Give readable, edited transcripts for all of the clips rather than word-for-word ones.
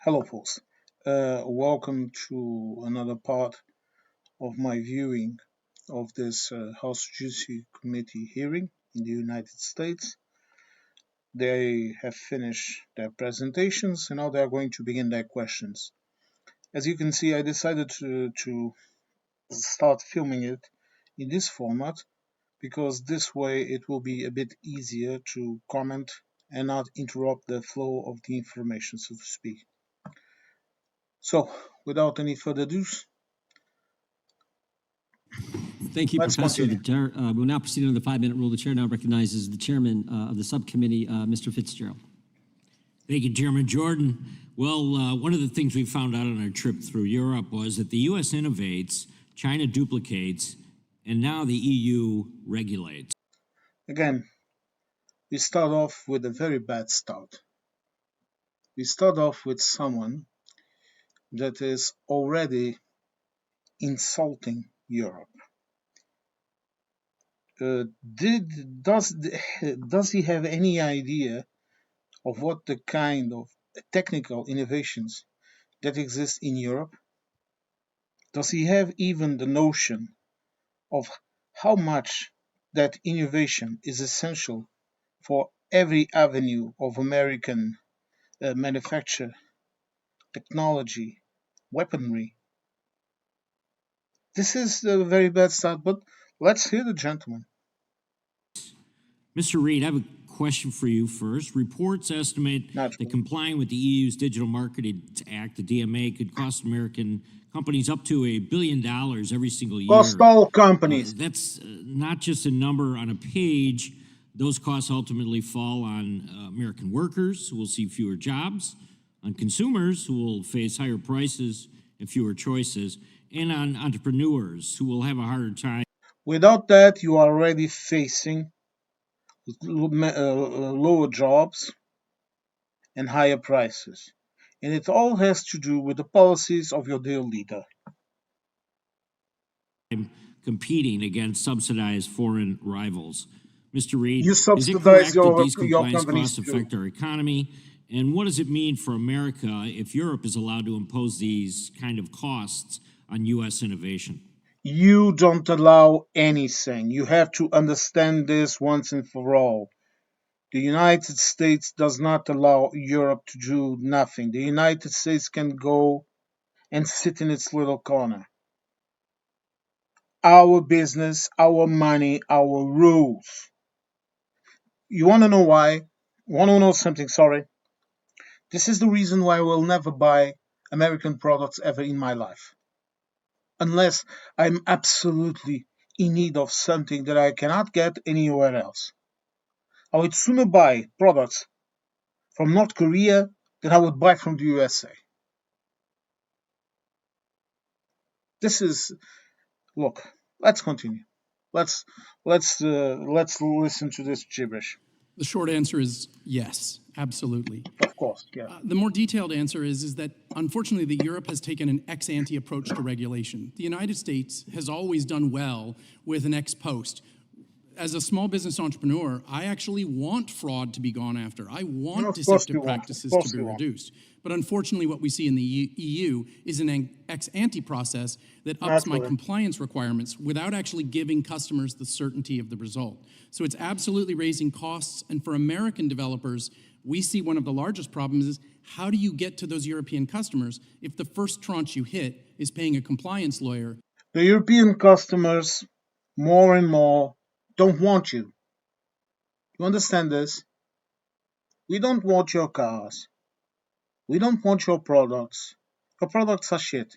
Hello, folks. Welcome to another part of my viewing of this House Judiciary Committee hearing in the United States. They have finished their presentations and now they are going to begin their questions. As you can see, I decided to start filming it in this format because this way it will be a bit easier to comment and not interrupt the flow of the information, so to speak. So, without any further ado, Thank you, let's Professor. continue. We'll now proceed under the 5-minute rule. The chair now recognizes the chairman of the subcommittee, Mr. Fitzgerald. Thank you, Chairman Jordan. Well, one of the things we found out on our trip through Europe was that the U.S. innovates, China duplicates, and now the EU regulates. Again, we start off with a very bad start. We start off with someone that is already insulting Europe. Does he have any idea of what the kind of technical innovations that exist in Europe? Does he have even the notion of how much that innovation is essential for every avenue of American manufacture, technology, weaponry? This is a very bad start, but let's hear the gentleman. Mr. Reid, I have a question for you first. Reports estimate that complying with the EU's Digital Markets Act, the DMA, could cost American companies up to $1 billion every single year. Cost all companies. That's not just a number on a page. Those costs ultimately fall on American workers, who will see fewer jobs, on consumers, who will face higher prices and fewer choices, and on entrepreneurs, who will have a harder time. Without that, you are already facing lower jobs and higher prices. And it all has to do with the policies of your dear leader. Competing against subsidized foreign rivals. Mr. Reid, you is it correct that these compliance costs affect our economy? And what does it mean for America if Europe is allowed to impose these kind of costs on U.S. innovation? You don't allow anything. You have to understand this once and for all. The United States does not allow Europe to do nothing. The United States can go and sit in its little corner. Our business, our money, our rules. You want to know why? Want to know something? Sorry. This is the reason why I will never buy American products ever in my life. Unless I'm absolutely in need of something that I cannot get anywhere else. I would sooner buy products from North Korea than I would buy from the USA. This is, look, let's continue. Let's listen to this gibberish. The short answer is yes, absolutely. Of course, yeah. The more detailed answer is that unfortunately Europe has taken an ex-ante approach to regulation. The United States has always done well with an ex post. As a small business entrepreneur, I actually want fraud to be gone after. I want deceptive practices to be reduced. But unfortunately, what we see in the EU is an ex-ante process that ups my compliance requirements without actually giving customers the certainty of the result. So it's absolutely raising costs. And for American developers, we see one of the largest problems is how do you get to those European customers if the first tranche you hit is paying a compliance lawyer? The European customers, more and more, don't want you. You understand this? We don't want your cars. We don't want your products. Your products are shit.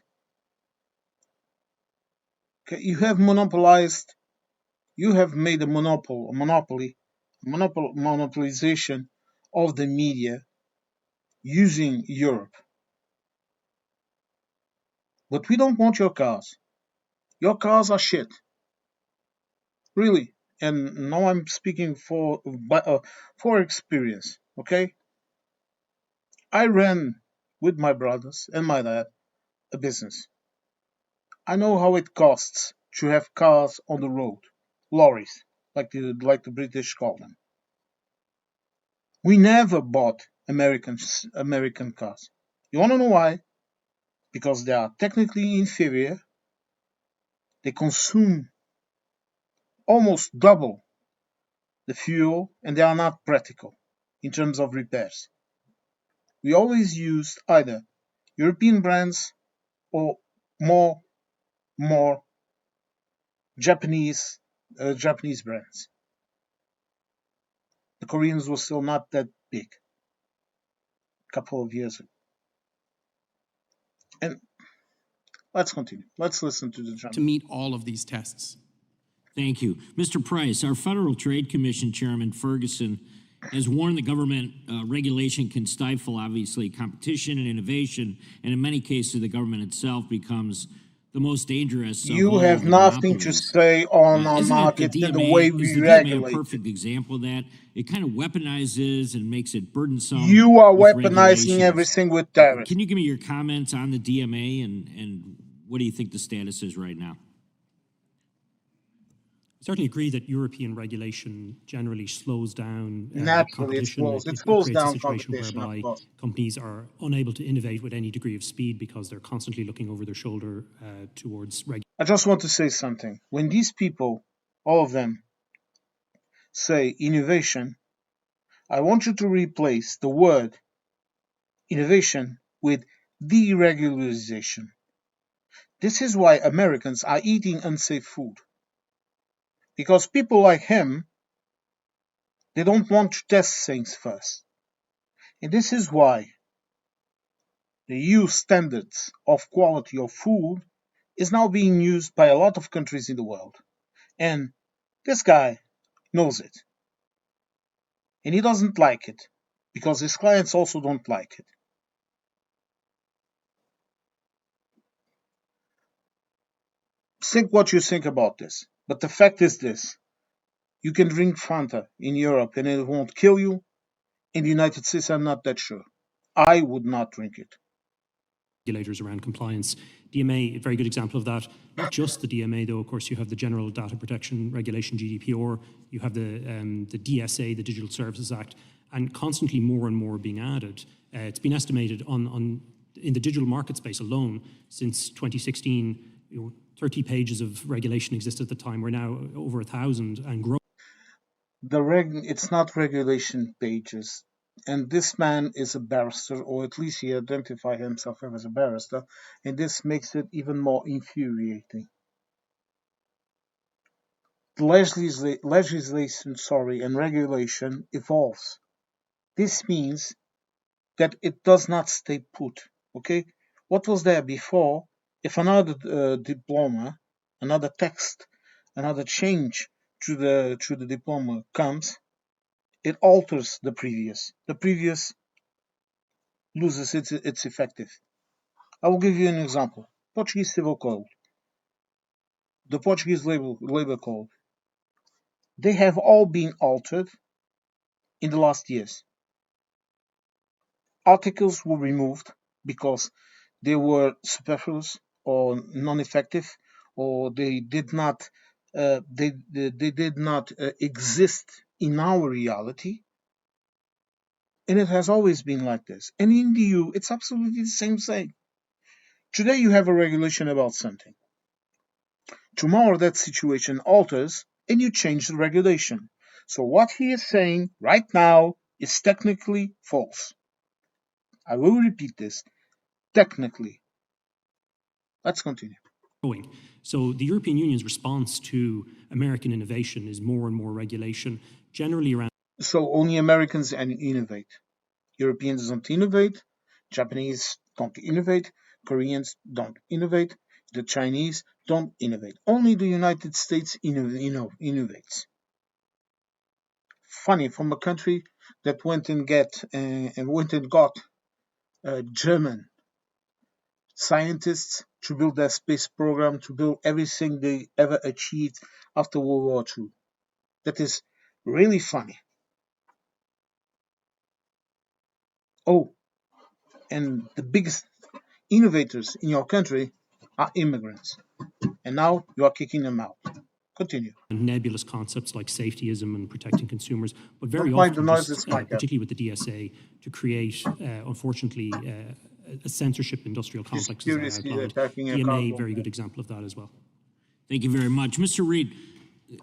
Okay, you have monopolized. You have made a monopolization of the media using Europe. But we don't want your cars. Your cars are shit. Really. And now I'm speaking for experience, okay? I ran with my brothers and my dad a business. I know how it costs to have cars on the road, lorries, like the British call them. We never bought American cars. You want to know why? Because they are technically inferior. They consume almost double the fuel, and they are not practical in terms of repairs. We always used either European brands or more Japanese brands. The Koreans were still not that big a couple of years ago. And let's continue. Let's listen to the to gentleman. meet all of these tests. Thank you. Mr. Price, our Federal Trade Commission Chairman Ferguson has warned the government regulation can stifle, obviously, competition and innovation, and in many cases, the government itself becomes the most dangerous of You all have the nothing to monopolies. say on our Isn't it the market and the DMA, way is we the DMA a regulate it. perfect example of that? It kind of weaponizes and makes it burdensome. You are with weaponizing regulations. everything with tariffs. Can you give me your comments on the DMA and what do you think the status is right now? I certainly agree that European regulation generally slows down Naturally, it competition. slows. It It slows creates a down situation competition, of whereby course. companies are unable to innovate with any degree of speed because they're constantly looking over their shoulder towards regulation. I just want to say something. When these people, all of them, say innovation, I want you to replace the word innovation with deregularization. This is why Americans are eating unsafe food. Because people like him, they don't want to test things first. And this is why the EU standards of quality of food is now being used by a lot of countries in the world. And this guy knows it. And he doesn't like it because his clients also don't like it. Think what you think about this. But the fact is this. You can drink Fanta in Europe and it won't kill you. In the United States, I'm not that sure. I would not drink it. Regulators around compliance. DMA, a very good example of that. Not just the DMA, though. Of course, you have the General Data Protection Regulation, GDPR. You have the DSA, the Digital Services Act, and constantly more and more being added. It's been estimated in the digital market space alone since 2016. 30 pages of regulation existed at the time. We're now over 1,000 and growing. It's not regulation pages. And this man is a barrister, or at least he identified himself as a barrister, and this makes it even more infuriating. The legislation, and regulation evolves. This means that it does not stay put. Okay, what was there before? If another diploma, another text, another change to the diploma comes, it alters the previous. The previous loses its effective. I will give you an example. Portuguese Civil Code, the Portuguese Labor Code, they have all been altered in the last years. Articles were removed because they were superfluous or non-effective, or they did not exist in our reality. And it has always been like this. And in the EU, it's absolutely the same thing. Today you have a regulation about something. Tomorrow that situation alters and you change the regulation. So what he is saying right now is technically false. I will repeat this. Technically. Let's continue. So the European Union's response to American innovation is more and more regulation, generally around. So only Americans innovate. Europeans don't innovate. Japanese don't innovate. Koreans don't innovate. The Chinese don't innovate. Only the United States innovates. Funny, from a country that went and got German scientists to build their space program, to build everything they ever achieved after World War II. That is really funny. Oh, and the biggest innovators in your country are immigrants. And now you are kicking them out. Continue. Nebulous concepts like safetyism and protecting consumers, but very Don't mind often, the noise, it's my particularly with the DSA, to create, unfortunately, a censorship industrial complex, as I Seriously outlined. attacking a DMA, cargo. very good example of that as well. Thank you very much. Mr. Reid,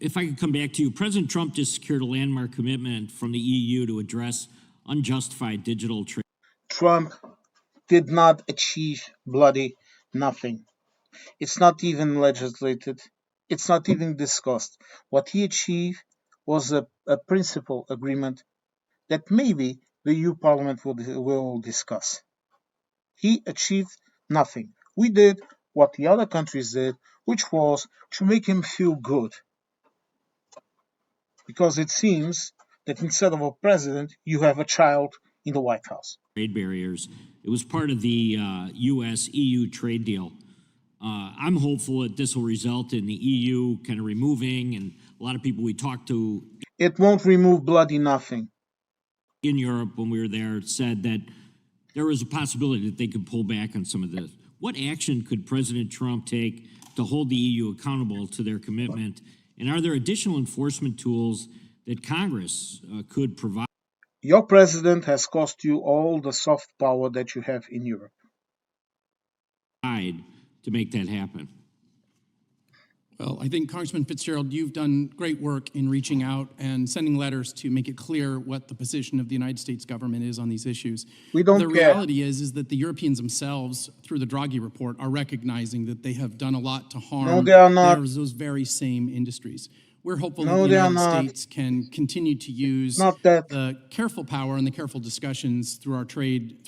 if I could come back to you, President Trump just secured a landmark commitment from the EU to address unjustified digital trade. Trump did not achieve bloody nothing. It's not even legislated. It's not even discussed. What he achieved was a principle agreement that maybe the EU Parliament will discuss. He achieved nothing. We did what the other countries did, which was to make him feel good. Because it seems that instead of a president, you have a child in the White House. Trade barriers. It was part of the U.S.-EU trade deal. I'm hopeful that this will result in the EU kind of removing, and a lot of people we talked to It won't remove bloody nothing. in Europe when we were there said that there was a possibility that they could pull back on some of this. What action could President Trump take to hold the EU accountable to their commitment? And are there additional enforcement tools that Congress could provide? Your president has cost you all the soft power that you have in Europe. To make that happen? Well, I think, Congressman Fitzgerald, you've done great work in reaching out and sending letters to make it clear what the position of the United States government is on these issues. We don't The care. reality is that the Europeans themselves, through the Draghi report, are recognizing that they have done a lot to harm No, they are not. those very same industries. We're hopeful No, that they the are United not. States can continue to use Not that. the careful power and the careful discussions through our trade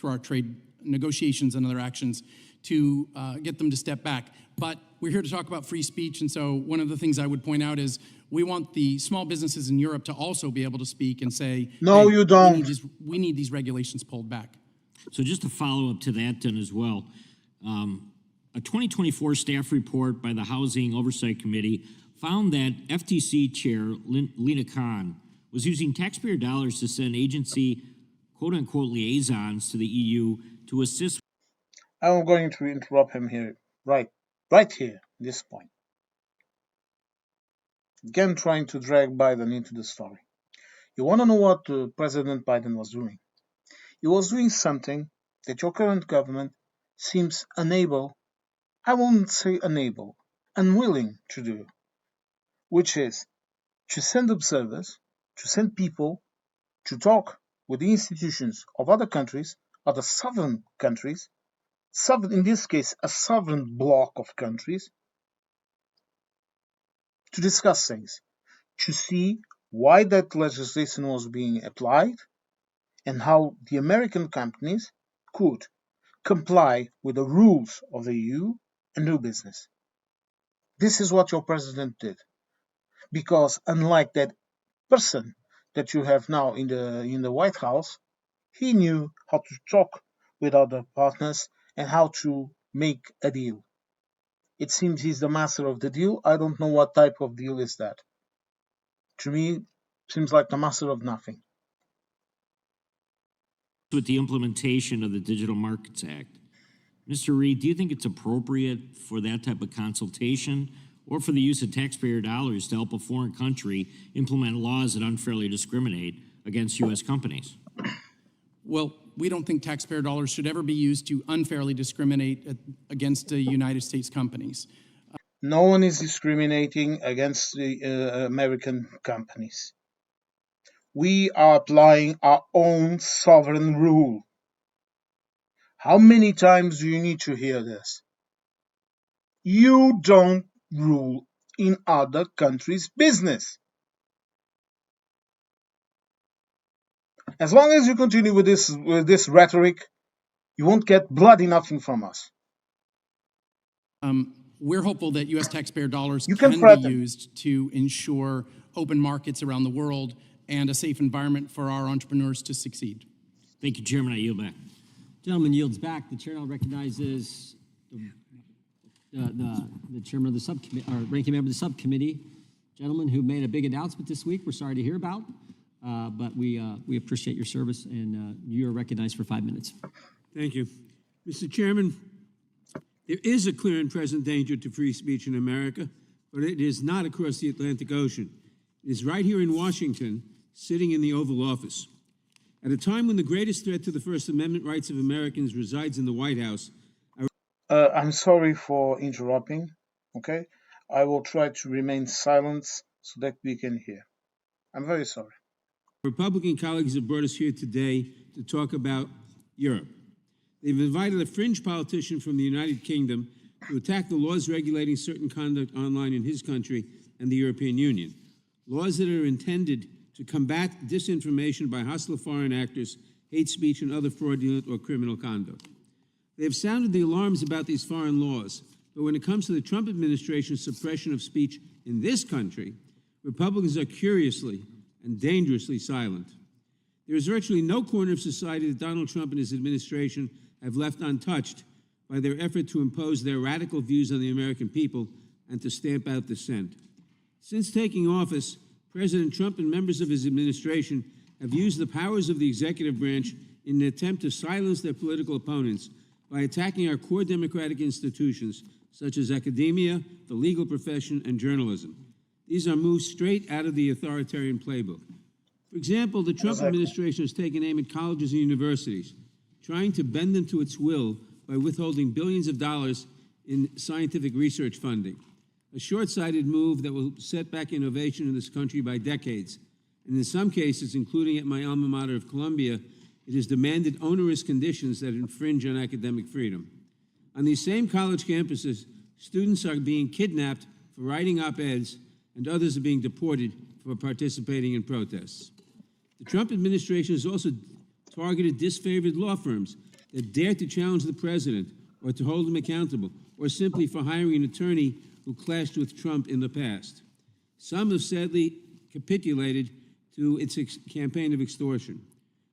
negotiations and other actions to get them to step back. But we're here to talk about free speech, and so one of the things I would point out is we want the small businesses in Europe to also be able to speak and say, No, hey, you don't. We need these regulations pulled back. So just to follow up to that then as well, a 2024 staff report by the Housing Oversight Committee found that FTC Chair Lena Khan was using taxpayer dollars to send agency quote-unquote liaisons to the EU to assist. I'm going to interrupt him here, right here, this point. Again, trying to drag Biden into the story. You want to know what President Biden was doing? He was doing something that your current government seems unable, I won't say unable, unwilling to do, which is to send observers, to send people to talk with the institutions of other countries, other sovereign countries, in this case, a sovereign bloc of countries, to discuss things, to see why that legislation was being applied and how the American companies could comply with the rules of the EU and do business. This is what your president did. Because unlike that person that you have now in the White House, he knew how to talk with other partners and how to make a deal. It seems he's the master of the deal. I don't know what type of deal is that. To me, seems like the master of nothing. With the implementation of the Digital Markets Act. Mr. Reid, do you think it's appropriate for that type of consultation or for the use of taxpayer dollars to help a foreign country implement laws that unfairly discriminate against U.S. companies? Well, we don't think taxpayer dollars should ever be used to unfairly discriminate against United States companies. No one is discriminating against the American companies. We are applying our own sovereign rule. How many times do you need to hear this? You don't rule in other countries' business. As long as you continue with this rhetoric, you won't get bloody nothing from us. We're hopeful that U.S. taxpayer dollars You can can be threaten. used to ensure open markets around the world and a safe environment for our entrepreneurs to succeed. Thank you, Chairman. I yield back. Gentleman yields back. The chair now recognizes the chairman of the subcommittee, or ranking member of the subcommittee, gentleman who made a big announcement this week. We're sorry to hear about, but we appreciate your service, and you are recognized for 5 minutes. Thank you. Mr. Chairman, there is a clear and present danger to free speech in America, but it is not across the Atlantic Ocean. It is right here in Washington, sitting in the Oval Office. At a time when the greatest threat to the First Amendment rights of Americans resides in the White House, I'm sorry for interrupting. Okay, I will try to remain silent so that we can hear. I'm very sorry. Republican colleagues have brought us here today to talk about Europe. They've invited a fringe politician from the United Kingdom to attack the laws regulating certain conduct online in his country and the European Union, laws that are intended to combat disinformation by hostile foreign actors, hate speech, and other fraudulent or criminal conduct. They have sounded the alarms about these foreign laws, but when it comes to the Trump administration's suppression of speech in this country, Republicans are curiously and dangerously silent. There is virtually no corner of society that Donald Trump and his administration have left untouched by their effort to impose their radical views on the American people and to stamp out dissent. Since taking office, President Trump and members of his administration have used the powers of the executive branch in an attempt to silence their political opponents by attacking our core democratic institutions, such as academia, the legal profession, and journalism. These are moves straight out of the authoritarian playbook. For example, the Trump administration has taken aim at colleges and universities, trying to bend them to its will by withholding billions of dollars in scientific research funding, a short-sighted move that will set back innovation in this country by decades. And in some cases, including at my alma mater of Columbia, it has demanded onerous conditions that infringe on academic freedom. On these same college campuses, students are being kidnapped for writing op-eds, and others are being deported for participating in protests. The Trump administration has also targeted disfavored law firms that dare to challenge the president or to hold him accountable, or simply for hiring an attorney who clashed with Trump in the past. Some have sadly capitulated to its campaign of extortion.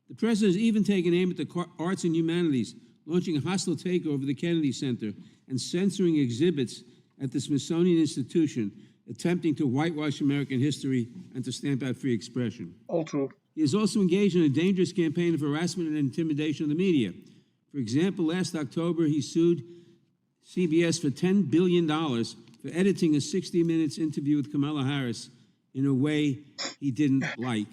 The president has even taken aim at the arts and humanities, launching a hostile takeover of the Kennedy Center and censoring exhibits at the Smithsonian Institution, attempting to whitewash American history and to stamp out free expression. All true. He has also engaged in a dangerous campaign of harassment and intimidation of the media. For example, last October, he sued CBS for $10 billion for editing a 60 Minutes interview with Kamala Harris in a way he didn't like.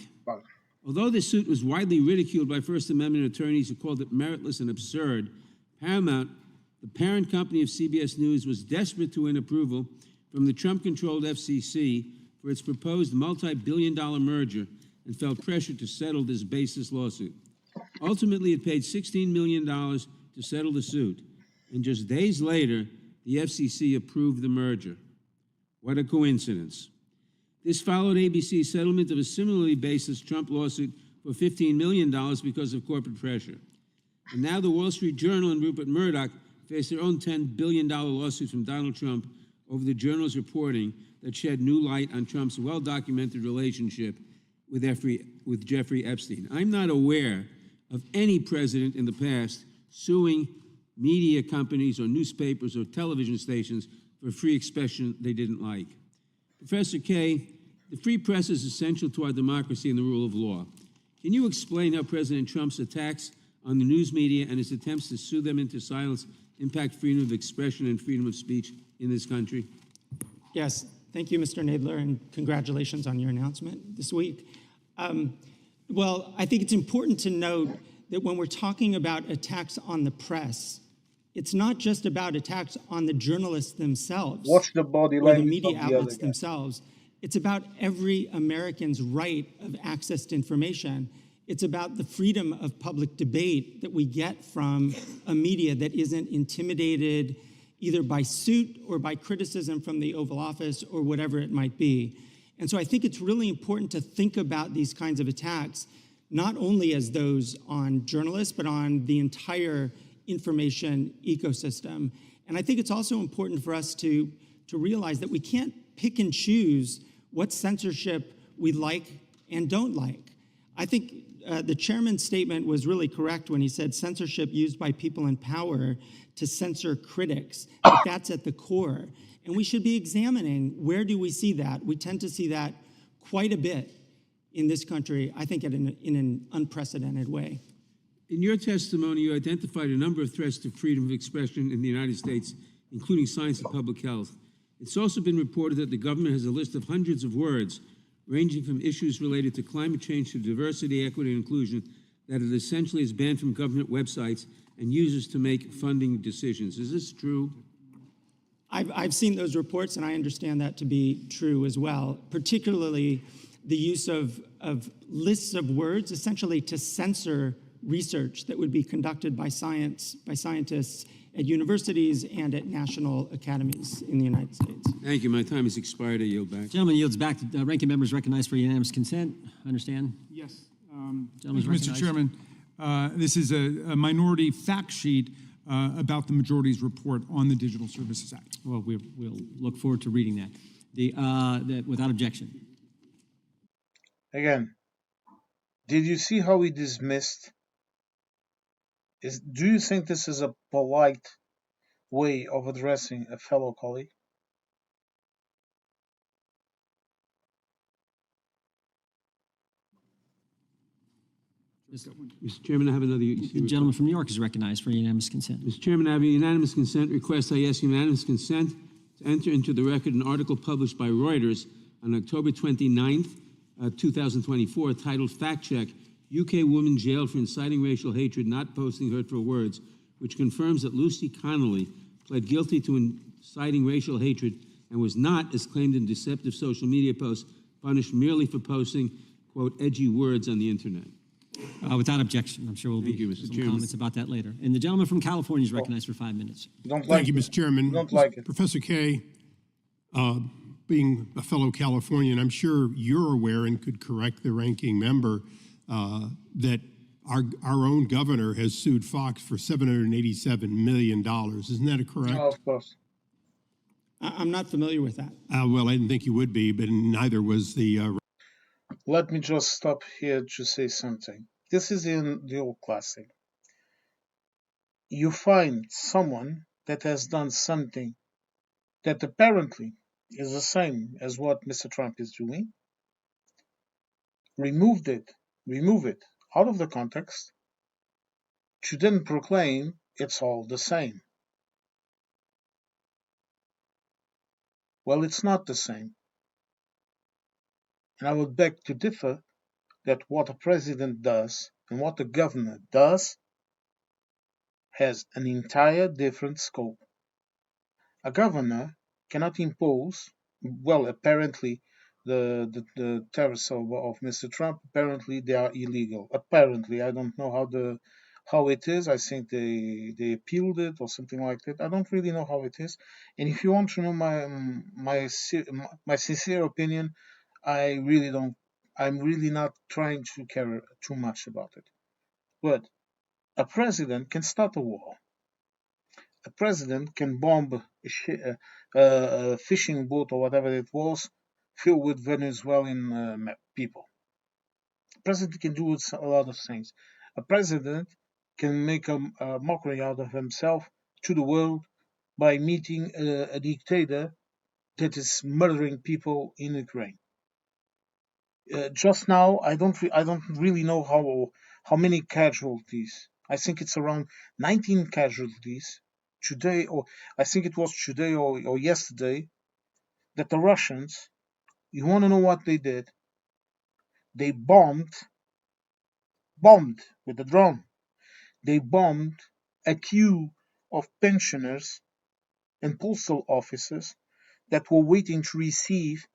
Although this suit was widely ridiculed by First Amendment attorneys who called it meritless and absurd, Paramount, the parent company of CBS News, was desperate to win approval from the Trump-controlled FCC for its proposed multi-billion-dollar merger and felt pressure to settle this baseless lawsuit. Ultimately, it paid $16 million to settle the suit, and just days later, the FCC approved the merger. What a coincidence. This followed ABC's settlement of a similarly baseless Trump lawsuit for $15 million because of corporate pressure. And now the Wall Street Journal and Rupert Murdoch face their own $10 billion lawsuit from Donald Trump over the Journal's reporting that shed new light on Trump's well-documented relationship with Jeffrey Epstein. I'm not aware of any president in the past suing media companies or newspapers or television stations for free expression they didn't like. Professor Kay, the free press is essential to our democracy and the rule of law. Can you explain how President Trump's attacks on the news media and his attempts to sue them into silence impact freedom of expression and freedom of speech in this country? Yes, thank you, Mr. Nadler, and congratulations on your announcement this week. Well, I think it's important to note that when we're talking about attacks on the press, it's not just about attacks on the journalists themselves. Watch the body or the language media of the outlets other guy. themselves. It's about every American's right of access to information. It's about the freedom of public debate that we get from a media that isn't intimidated either by suit or by criticism from the Oval Office or whatever it might be. And so I think it's really important to think about these kinds of attacks, not only as those on journalists, but on the entire information ecosystem. And I think it's also important for us to realize that we can't pick and choose what censorship we like and don't like. I think the chairman's statement was really correct when he said censorship used by people in power to censor critics, but that's at the core. And we should be examining, where do we see that? We tend to see that quite a bit in this country, I think in an unprecedented way. In your testimony, you identified a number of threats to freedom of expression in the United States, including science and public health. It's also been reported that the government has a list of hundreds of words, ranging from issues related to climate change to diversity, equity, and inclusion, that it essentially is banned from government websites and users to make funding decisions. Is this true? I've seen those reports, and I understand that to be true as well, particularly the use of lists of words, essentially to censor research that would be conducted by scientists at universities and at national academies in the United States. Thank you. My time has expired. I yield back. Gentleman yields back. Ranking member is recognized for unanimous consent. Understand? Yes. Gentleman's Thank you, Mr. Chairman. This is a minority fact sheet about the majority's report on the Digital Services Act. Well, we'll look forward to reading that. Without objection. Again, did you see how he dismissed? Do you think this is a polite way of addressing a fellow colleague? Mr. Chairman, I have another. The gentleman from New York is recognized for unanimous consent. Mr. Chairman, I have a unanimous consent request. I ask unanimous consent to enter into the record an article published by Reuters on October 29th, 2024, titled Fact Check, UK Woman Jailed for Inciting Racial Hatred, Not Posting Hurtful Words, which confirms that Lucy Connolly pled guilty to inciting racial hatred and was not, as claimed in deceptive social media posts, punished merely for posting, quote, edgy words on the internet. Without objection. I'm sure we'll Thank be you, Mr. some Chairman. comments about that later. And the gentleman from California is recognized for 5 minutes. Don't like Thank you, it. Mr. Chairman. Don't like it. Professor Kay, being a fellow Californian, I'm sure you're aware and could correct the ranking member that our own governor has sued Fox for $787 million. Isn't that correct? No, of course. I'm not familiar with that. Well, I didn't think you would be, but neither was the... Let me just stop here to say something. This is in the old classic. You find someone that has done something that apparently is the same as what Mr. Trump is doing, remove it out of the context, to then proclaim it's all the same. Well, it's not the same. And I would beg to differ that what a president does and what a governor does has an entire different scope. A governor cannot impose, well, apparently the tariffs of Mr. Trump, apparently they are illegal. Apparently, I don't know how it is. I think they appealed it or something like that. I don't really know how it is. And if you want to know my sincere opinion, I'm really not trying to care too much about it. But a president can start a war. A president can bomb a fishing boat or whatever it was, filled with Venezuelan people. A president can do a lot of things. A president can make a mockery out of himself to the world by meeting a dictator that is murdering people in Ukraine. Just now, I don't really know how many casualties. I think it's around 19 casualties today, or I think it was today or yesterday, that the Russians, you want to know what they did? They bombed with a drone. They bombed a queue of pensioners and postal officers that were waiting to receive,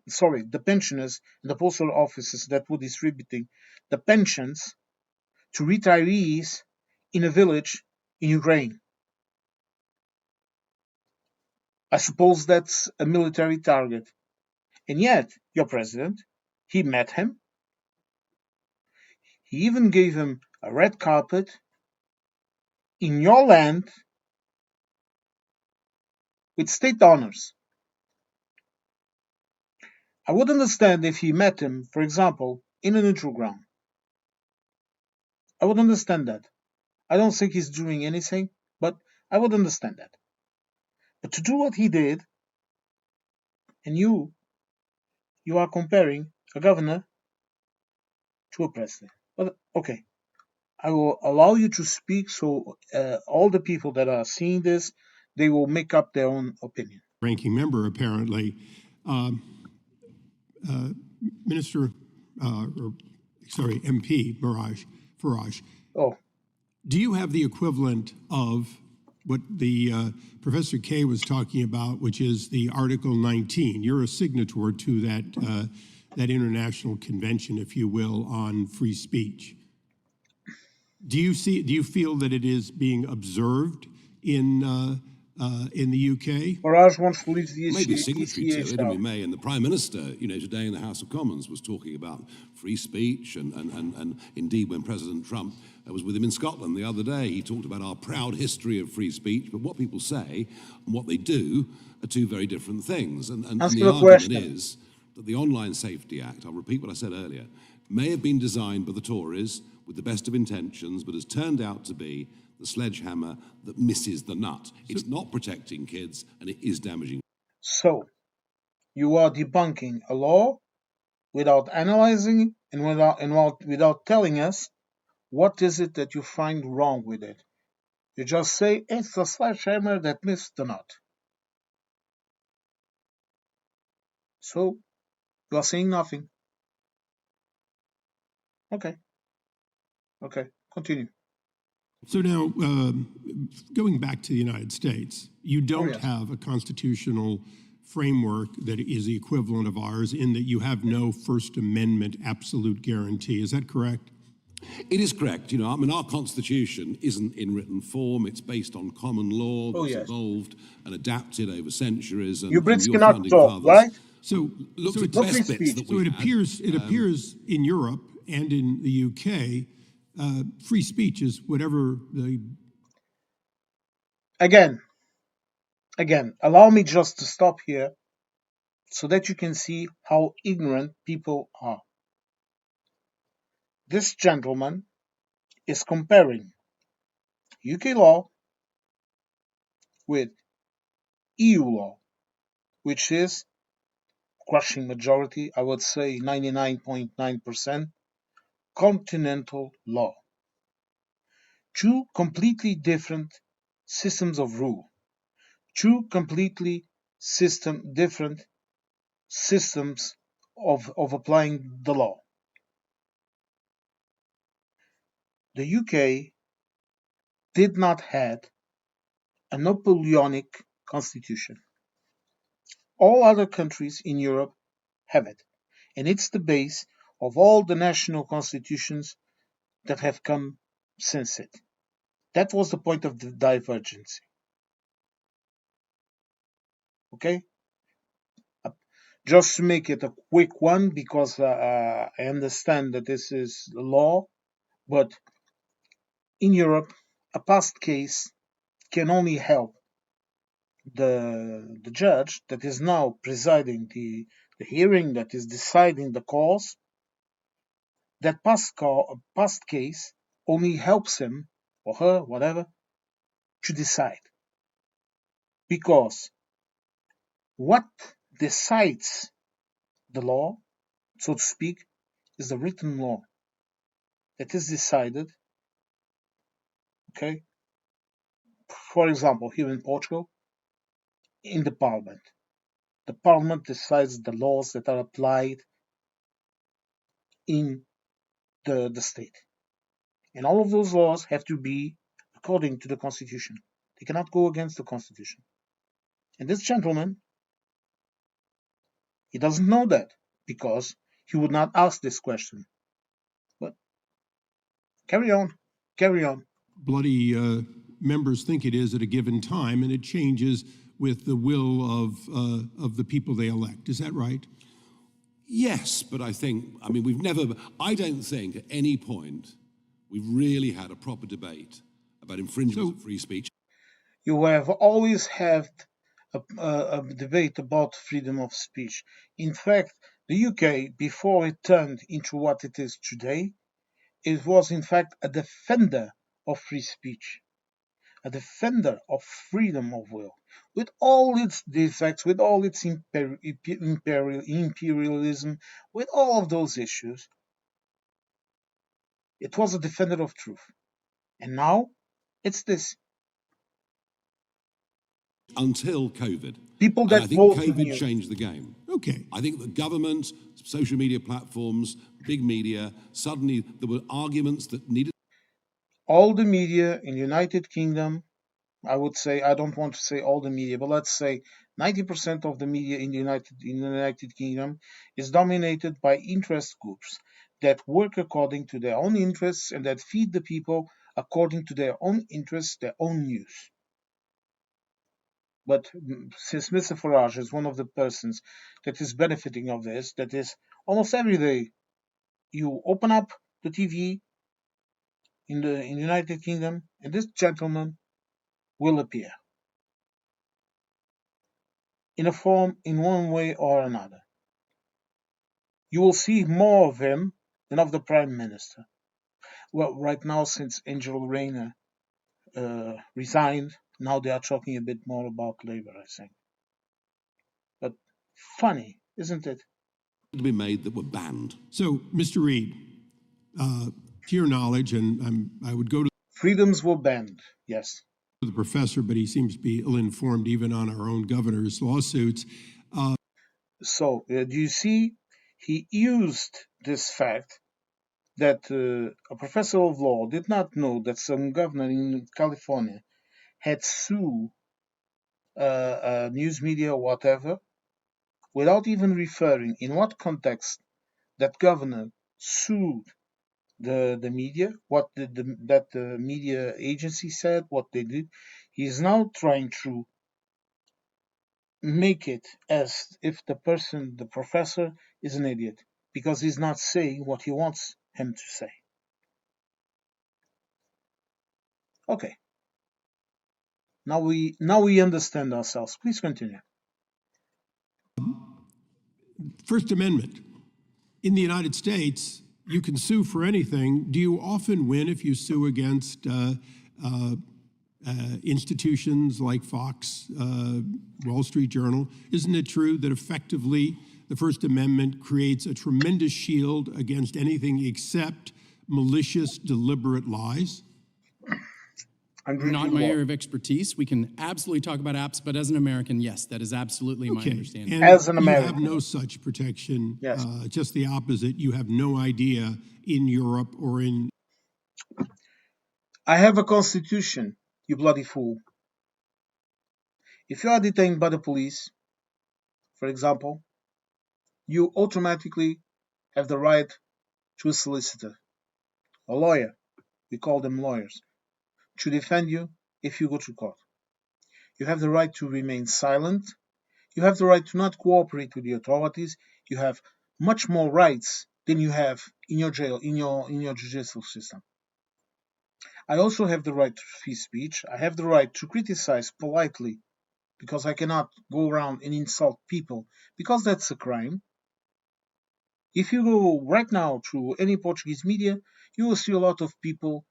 the pensioners and the postal officers that were distributing the pensions to retirees in a village in Ukraine. I suppose that's a military target. And yet, your president, he met him. He even gave him a red carpet in your land with state honors. I would understand if he met him, for example, in a neutral ground. I would understand that. I don't think he's doing anything, but I would understand that. But to do what he did, and you are comparing a governor to a president. But okay, I will allow you to speak so all the people that are seeing this, they will make up their own opinion. Ranking member, apparently. MP Mirage, Farage, Oh, do you have the equivalent of what the Professor Kay was talking about, which is the Article 19? You're a signatory to that that international convention, if you will, on free speech. Do you feel that it is being observed in the UK? Farage wants to leave the Maybe signatory to ECH it, and we out. may. And the Prime Minister, you know, today in the House of Commons was talking about free speech, and indeed when President Trump was with him in Scotland the other day, he talked about our proud history of free speech, but what people say and what they do are two very different things. And Answer the the argument question. is that the Online Safety Act, I'll repeat what I said earlier, may have been designed by the Tories with the best of intentions, but has turned out to be the sledgehammer that misses the nut. It's not protecting kids, and it is damaging. So, you are debunking a law without analyzing it and without telling us what is it that you find wrong with it. You just say it's the sledgehammer that missed the nut. So, you are saying nothing. Okay. Okay, continue. So now, going back to the United States, you don't yes. have a constitutional framework that is the equivalent of ours in that you have no First Amendment absolute guarantee. Is that correct? It is correct. You know, I mean, our Constitution isn't in written form. It's based on common law that's yes. evolved and adapted over centuries. And, You Brits your cannot founding talk, fathers, right? So, looked so at the no free best bits speech. that So we it had. appears in Europe and in the UK, free speech is whatever the. Again, allow me just to stop here so that you can see how ignorant people are. This gentleman is comparing UK law with EU law, which is crushing majority, I would say 99.9%, continental law. Two completely different systems of rule. Two completely different systems of applying the law. The UK did not have a Napoleonic constitution. All other countries in Europe have it, and it's the base of all the national constitutions that have come since it. That was the point of the divergence. Okay? Just to make it a quick one, because I understand that this is law, but in Europe, a past case can only help the judge that is now presiding the hearing, that is deciding the cause. That past case only helps him or her, whatever, to decide. Because what decides the law, so to speak, is the written law that is decided, okay, for example, here in Portugal, in the parliament. The parliament decides the laws that are applied in the state. And all of those laws have to be according to the constitution. They cannot go against the constitution. And this gentleman, he doesn't know that because he would not ask this question. But carry on. Bloody members think it is at a given time, and it changes with the will of the people they elect. Is that right? Yes, but I don't think at any point we've really had a proper debate about infringements of free speech. You have always had a debate about freedom of speech. In fact, the UK, before it turned into what it is today, it was in fact a defender of free speech, a defender of freedom of will, with all its defects, with all its imperialism, with all of those issues. It was a defender of truth. And now, it's this. Until COVID. People And that I think vote for COVID you. changed the game. Okay. I think the government, social media platforms, big media, suddenly there were arguments that needed all the media in the United Kingdom, I would say, I don't want to say all the media, but let's say 90% of the media in the United Kingdom is dominated by interest groups that work according to their own interests and that feed the people according to their own interests, their own news. But since Mr. Farage is one of the persons that is benefiting of this, that is almost every day you open up the TV in the United Kingdom and this gentleman will appear in a form, in one way or another. You will see more of him than of the Prime Minister. Well, right now, since Angel Rayner resigned, now they are talking a bit more about Labour, I think. But funny, isn't it? To be made that were banned. So, Mr. Reid, to your knowledge, and I would go to Freedoms were banned, yes. the professor, but he seems to be ill-informed even on our own governor's lawsuits. So, do you see? He used this fact that a professor of law did not know that some governor in California had sued news media or whatever, without even referring in what context that governor sued the media, what that the media agency said, what they did. He is now trying to make it as if the professor, is an idiot because he's not saying what he wants him to say. Okay. Now we understand ourselves. Please continue. First Amendment. In the United States, you can sue for anything. Do you often win if you sue against institutions like Fox, Wall Street Journal? Isn't it true that effectively the First Amendment creates a tremendous shield against anything except malicious, deliberate lies? Not my area of expertise. We can absolutely talk about apps, but as an American, yes, that is absolutely my understanding. And as an American, you have no such protection. Yes. Just the opposite. You have no idea in Europe or in. I have a constitution, you bloody fool. If you are detained by the police, for example, you automatically have the right to a solicitor, a lawyer, we call them lawyers, to defend you if you go to court. You have the right to remain silent. You have the right to not cooperate with the authorities. You have much more rights than you have in your jail, in your judicial system. I also have the right to free speech. I have the right to criticize politely because I cannot go around and insult people because that's a crime. If you go right now to any Portuguese media, you will see a lot of people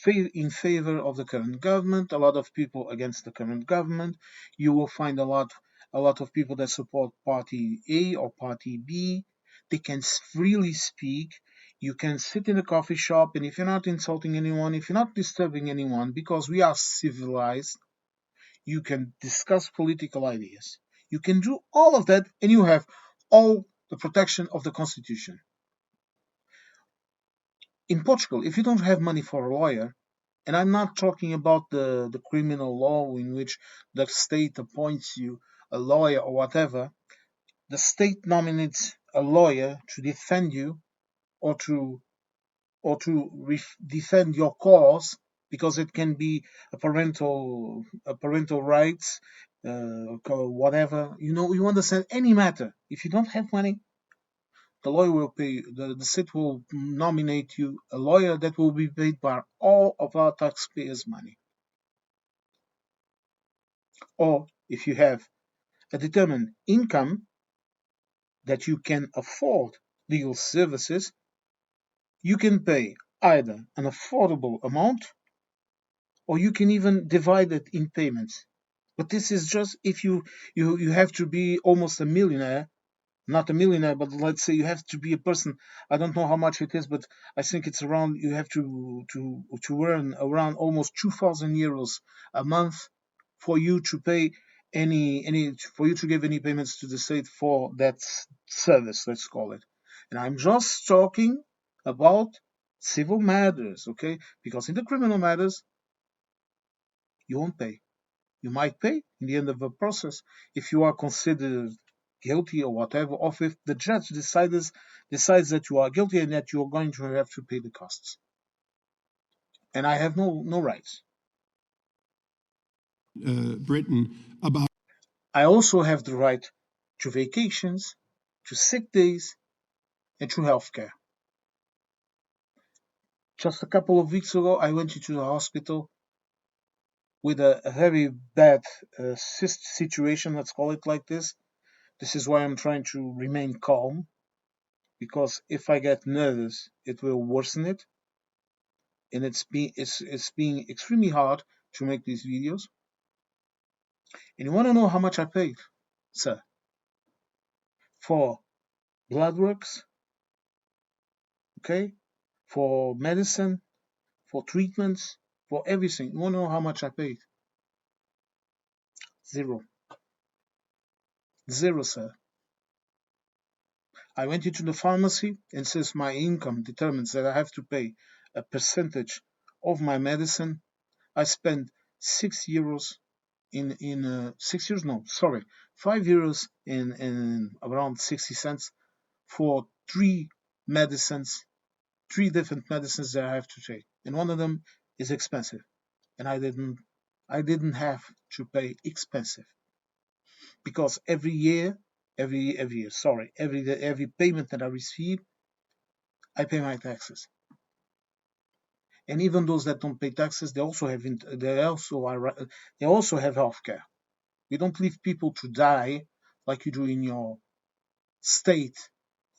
in favor of the current government, a lot of people against the current government. You will find a lot of people that support party A or party B. They can freely speak. You can sit in a coffee shop, and if you're not insulting anyone, if you're not disturbing anyone, because we are civilized, you can discuss political ideas. You can do all of that, and you have all the protection of the Constitution. In Portugal, if you don't have money for a lawyer, and I'm not talking about the criminal law in which the state appoints you a lawyer or whatever, the state nominates a lawyer to defend you or to defend your cause, because it can be a parental rights, whatever. You understand, any matter. If you don't have money, the lawyer will pay. The state will nominate you a lawyer that will be paid by all of our taxpayers' money. Or if you have a determined income that you can afford legal services, you can pay either an affordable amount or you can even divide it in payments. But this is just if you have to be almost a millionaire, not a millionaire, but let's say you have to be a person. I don't know how much it is, but I think it's around. You have to earn around almost 2,000 euros a month for you to pay for you to give any payments to the state for that service. Let's call it. And I'm just talking about civil matters, okay? Because in the criminal matters, you won't pay. You might pay in the end of the process if you are considered guilty or whatever, or if the judge decides that you are guilty and that you are going to have to pay the costs. And I have no rights. Britain about. I also have the right to vacations, to sick days, and to healthcare. Just a couple of weeks ago, I went into the hospital with a very bad situation, let's call it like this. This is why I'm trying to remain calm, because if I get nervous, it will worsen it. And it's being extremely hard to make these videos. And you want to know how much I paid, sir? For blood works, okay? For medicine, for treatments, for everything. You want to know how much I paid? Zero. Zero, sir. I went into the pharmacy, and since my income determines that I have to pay a percentage of my medicine, I spent €6 €5 in around 60 cents for three different medicines that I have to take, and one of them is expensive, and I didn't have to pay expensive, because every payment that I receive, I pay my taxes. And even those that don't pay taxes, they also have healthcare. We don't leave people to die like you do in your state,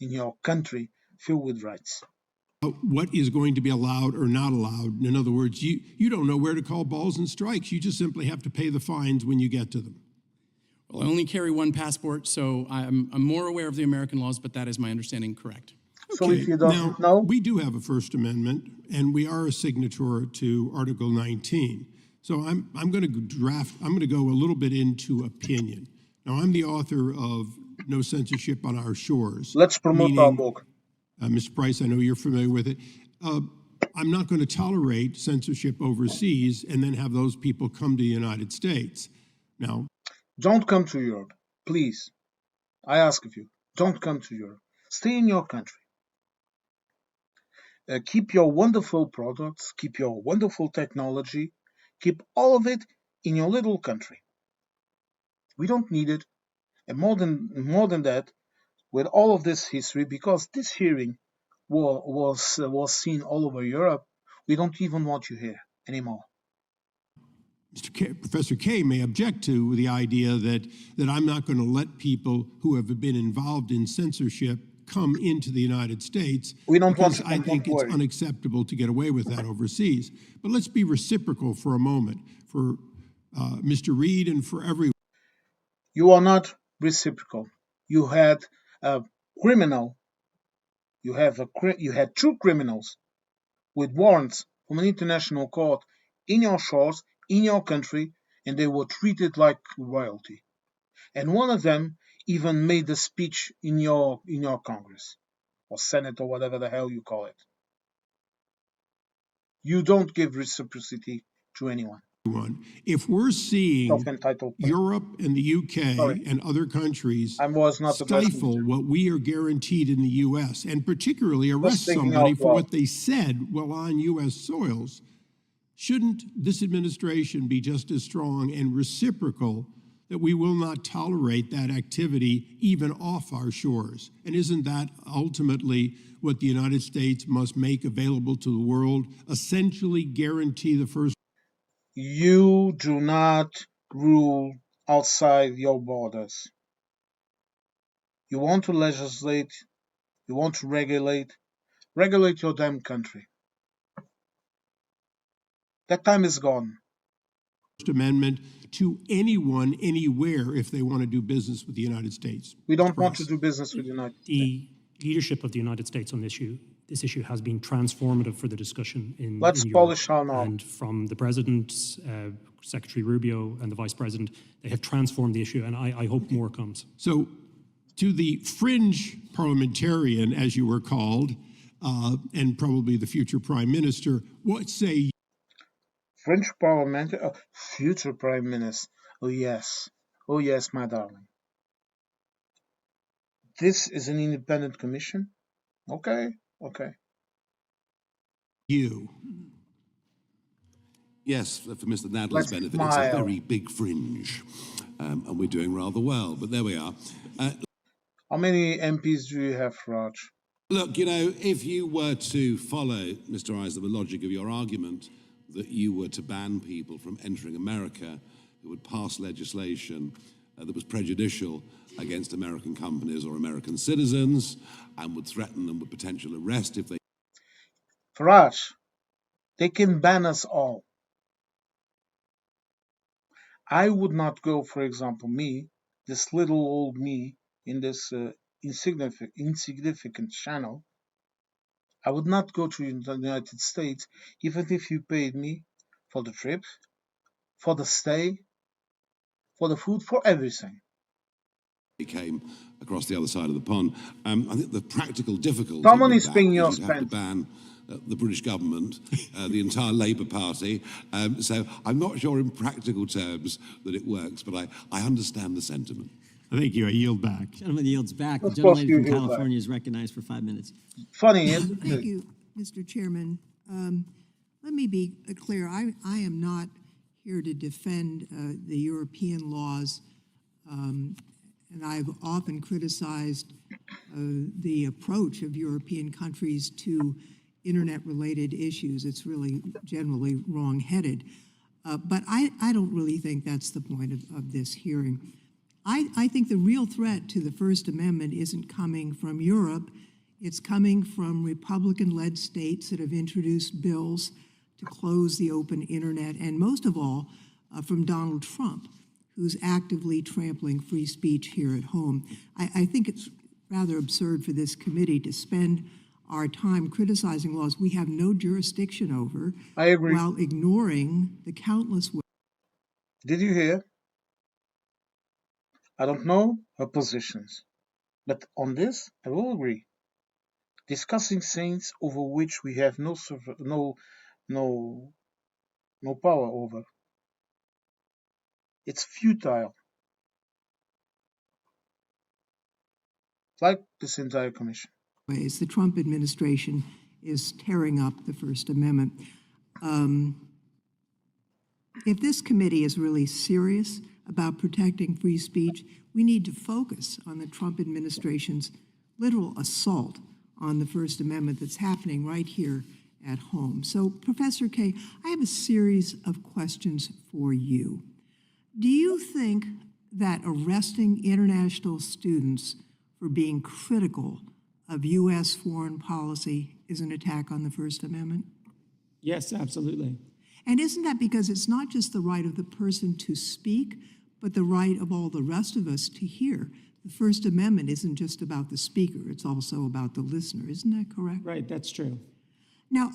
in your country, filled with rights. What is going to be allowed or not allowed? In other words, you don't know where to call balls and strikes. You just simply have to pay the fines when you get to them. Well, I only carry one passport, so I'm more aware of the American laws, but that is my understanding correct. So if you don't know, we do have a First Amendment, and we are a signatory to Article 19. So I'm going to go a little bit into opinion. Now, I'm the author of No Censorship on Our Shores. Let's promote our book. Mr. Price, I know you're familiar with it. I'm not going to tolerate censorship overseas and then have those people come to the United States. Now, don't come to Europe, please. I ask of you, don't come to Europe. Stay in your country. Keep your wonderful products, keep your wonderful technology, keep all of it in your little country. We don't need it. And more than that, with all of this history, because this hearing was seen all over Europe, we don't even want you here anymore. Professor Kay may object to the idea that I'm not going to let people who have been involved in censorship come into the United States. We don't want to. I think it's unacceptable to get away with that overseas. But let's be reciprocal for a moment, for Mr. Reed and for everyone. You are not reciprocal. You had a criminal. You had two criminals with warrants from an international court in your shores, in your country, and they were treated like royalty. And one of them even made a speech in your Congress or Senate or whatever the hell you call it. You don't give reciprocity to anyone. If we're seeing Europe and the UK and other countries stifle what we are guaranteed in the US, and particularly arrest somebody for what they said while on US soils, shouldn't this administration be just as strong and reciprocal that we will not tolerate that activity even off our shores? And isn't that ultimately what the United States must make available to the world, essentially guarantee the first? You do not rule outside your borders. You want to legislate, you want to regulate your damn country. That time is gone. First Amendment to anyone, anywhere, if they want to do business with the United States. We don't want to do business with the United States. The leadership of the United States on this issue has been transformative for the discussion in Let's polish our knob. And from the President, Secretary Rubio, and the Vice President, they have transformed the issue, and I hope more comes. So, to the fringe parliamentarian, as you were called, and probably the future prime minister. What say you? French parliament, future prime minister. Oh yes, my darling. This is an independent commission. Okay. Yes, for Mr. Nadler's Let's benefit, it's a smile. very big fringe, and we're doing rather well, but there we are. How many MPs do you have, Raj? Look, you know, if you were to follow, Mr. Eisler, the logic of your argument that you were to ban people from entering America who would pass legislation that was prejudicial against American companies or American citizens and would threaten them with potential arrest if they... Raj, they can ban us all. I would not go, for example, me, this little old me in this insignificant channel. I would not go to the United States even if you paid me for the trip, for the stay, for the food, for everything. came across the other side of the pond. I think the practical difficulty Someone with is that paying your is you'd have to expense. ban the British government, the entire Labour Party. So I'm not sure in practical terms that it works, but I understand the sentiment. Thank you. I yield back. Gentleman yields back. The Of course gentleman you from yield back. California is recognized for 5 minutes. Funny, isn't Thank it? you, Mr. Chairman. Let me be clear. I am not here to defend the European laws, and I've often criticized the approach of European countries to internet-related issues. It's really generally wrong-headed. But I don't really think that's the point of this hearing. I think the real threat to the First Amendment isn't coming from Europe. It's coming from Republican-led states that have introduced bills to close the open internet, and most of all, from Donald Trump, who's actively trampling free speech here at home. I think it's rather absurd for this committee to spend our time criticizing laws we have no jurisdiction over. I agree. While ignoring the countless ways. Did you hear? I don't know her positions, but on this I will agree. Discussing things over which we have no power over. It's futile. Like this entire commission. The Trump administration is tearing up the First Amendment. If this committee is really serious about protecting free speech, we need to focus on the Trump administration's literal assault on the First Amendment that's happening right here at home. So, Professor Kaye, I have a series of questions for you. Do you think that arresting international students for being critical of U.S. foreign policy is an attack on the First Amendment? Yes, absolutely. And isn't that because it's not just the right of the person to speak, but the right of all the rest of us to hear? The First Amendment isn't just about the speaker, it's also about the listener. Isn't that correct? Right, that's true. Now,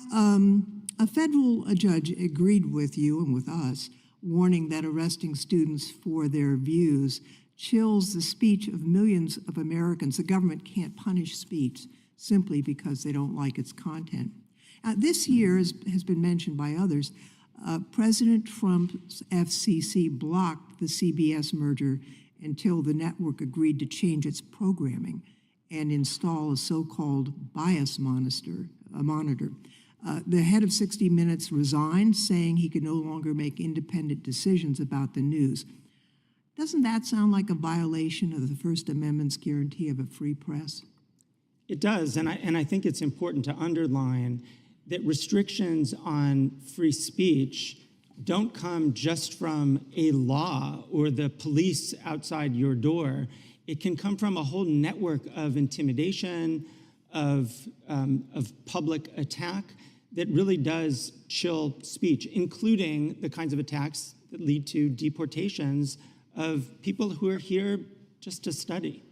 a federal judge agreed with you and with us, warning that arresting students for their views chills the speech of millions of Americans. The government can't punish speech simply because they don't like its content. This year, as has been mentioned by others, President Trump's FCC blocked the CBS merger until the network agreed to change its programming and install a so-called bias monitor. The head of 60 Minutes resigned, saying he could no longer make independent decisions about the news. Doesn't that sound like a violation of the First Amendment's guarantee of a free press? It does, and I think it's important to underline that restrictions on free speech don't come just from a law or the police outside your door. It can come from a whole network of intimidation, of public attack that really does chill speech, including the kinds of attacks that lead to deportations of people who are here just to study.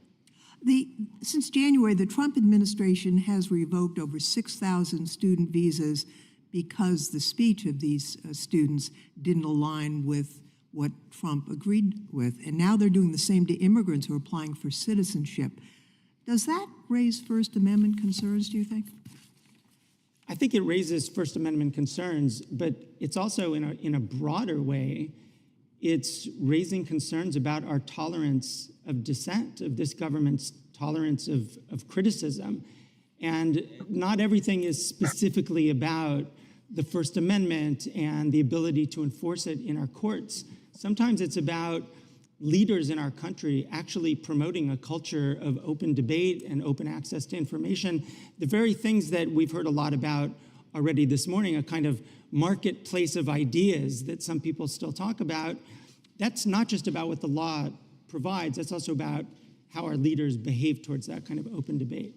Since January, the Trump administration has revoked over 6,000 student visas because the speech of these students didn't align with what Trump agreed with. And now they're doing the same to immigrants who are applying for citizenship. Does that raise First Amendment concerns, do you think? I think it raises First Amendment concerns, but it's also in a broader way, it's raising concerns about our tolerance of dissent, of this government's tolerance of criticism. And not everything is specifically about the First Amendment and the ability to enforce it in our courts. Sometimes it's about leaders in our country actually promoting a culture of open debate and open access to information. The very things that we've heard a lot about already this morning, a kind of marketplace of ideas that some people still talk about, that's not just about what the law provides, that's also about how our leaders behave towards that kind of open debate.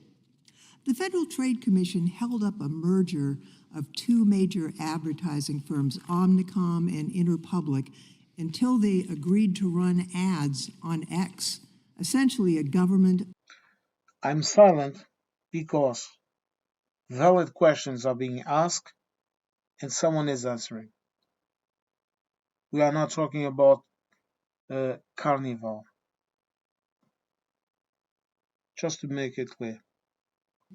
The Federal Trade Commission held up a merger of two major advertising firms, Omnicom and Interpublic, until they agreed to run ads on X, essentially a government. I'm silent because valid questions are being asked and someone is answering. We are not talking about carnival. Just to make it clear.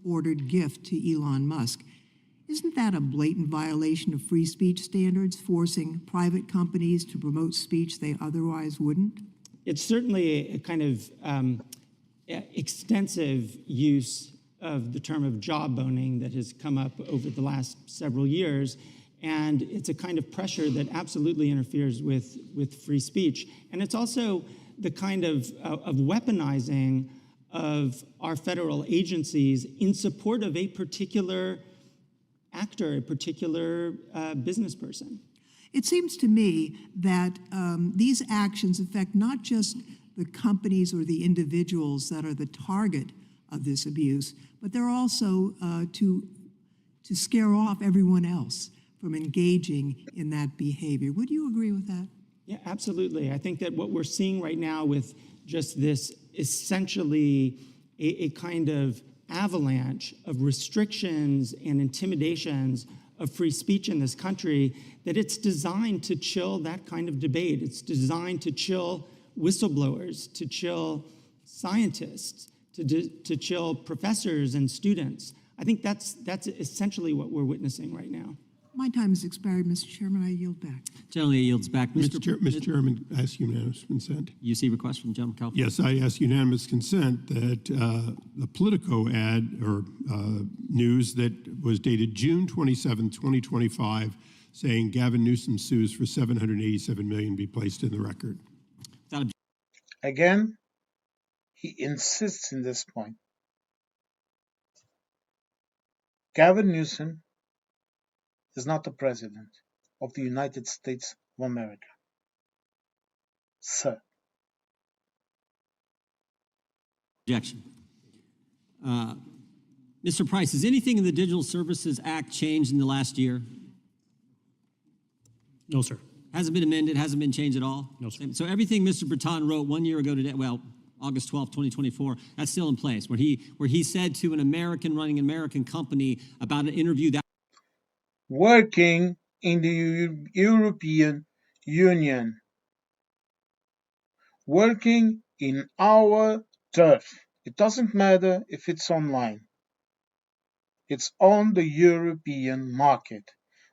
Ordered gift to Elon Musk. Isn't that a blatant violation of free speech standards, forcing private companies to promote speech they otherwise wouldn't? It's certainly a kind of extensive use of the term of jawboning that has come up over the last several years. And it's a kind of pressure that absolutely interferes with free speech. And it's also the kind of weaponizing of our federal agencies in support of a particular actor, a particular business person. It seems to me that these actions affect not just the companies or the individuals that are the target of this abuse, but they're also to scare off everyone else from engaging in that behavior. Would you agree with that? Yeah, absolutely. I think that what we're seeing right now with just this essentially a kind of avalanche of restrictions and intimidations of free speech in this country, that it's designed to chill that kind of debate. It's designed to chill whistleblowers, to chill scientists, to chill professors and students. I think that's essentially what we're witnessing right now. My time has expired, Mr. Chairman. I yield back. Gentleman yields back. Mr. Chairman, I ask unanimous consent. You see request from Gentleman California? Yes, I ask unanimous consent that the Politico ad or news that was dated June 27, 2025, saying Gavin Newsom sues for $787 million be placed in the record. Again, he insists in this point. Gavin Newsom is not the President of the United States of America. Sir. Objection. Mr. Price, has anything in the Digital Services Act changed in the last year? No, sir. Hasn't been amended, hasn't been changed at all? No, sir. So everything Mr. Breton wrote 1 year ago today, well, August 12, 2024, that's still in place, where he said to an American running an American company about an interview that working in the European Union, working in our turf. It doesn't matter if it's online. It's on the European market,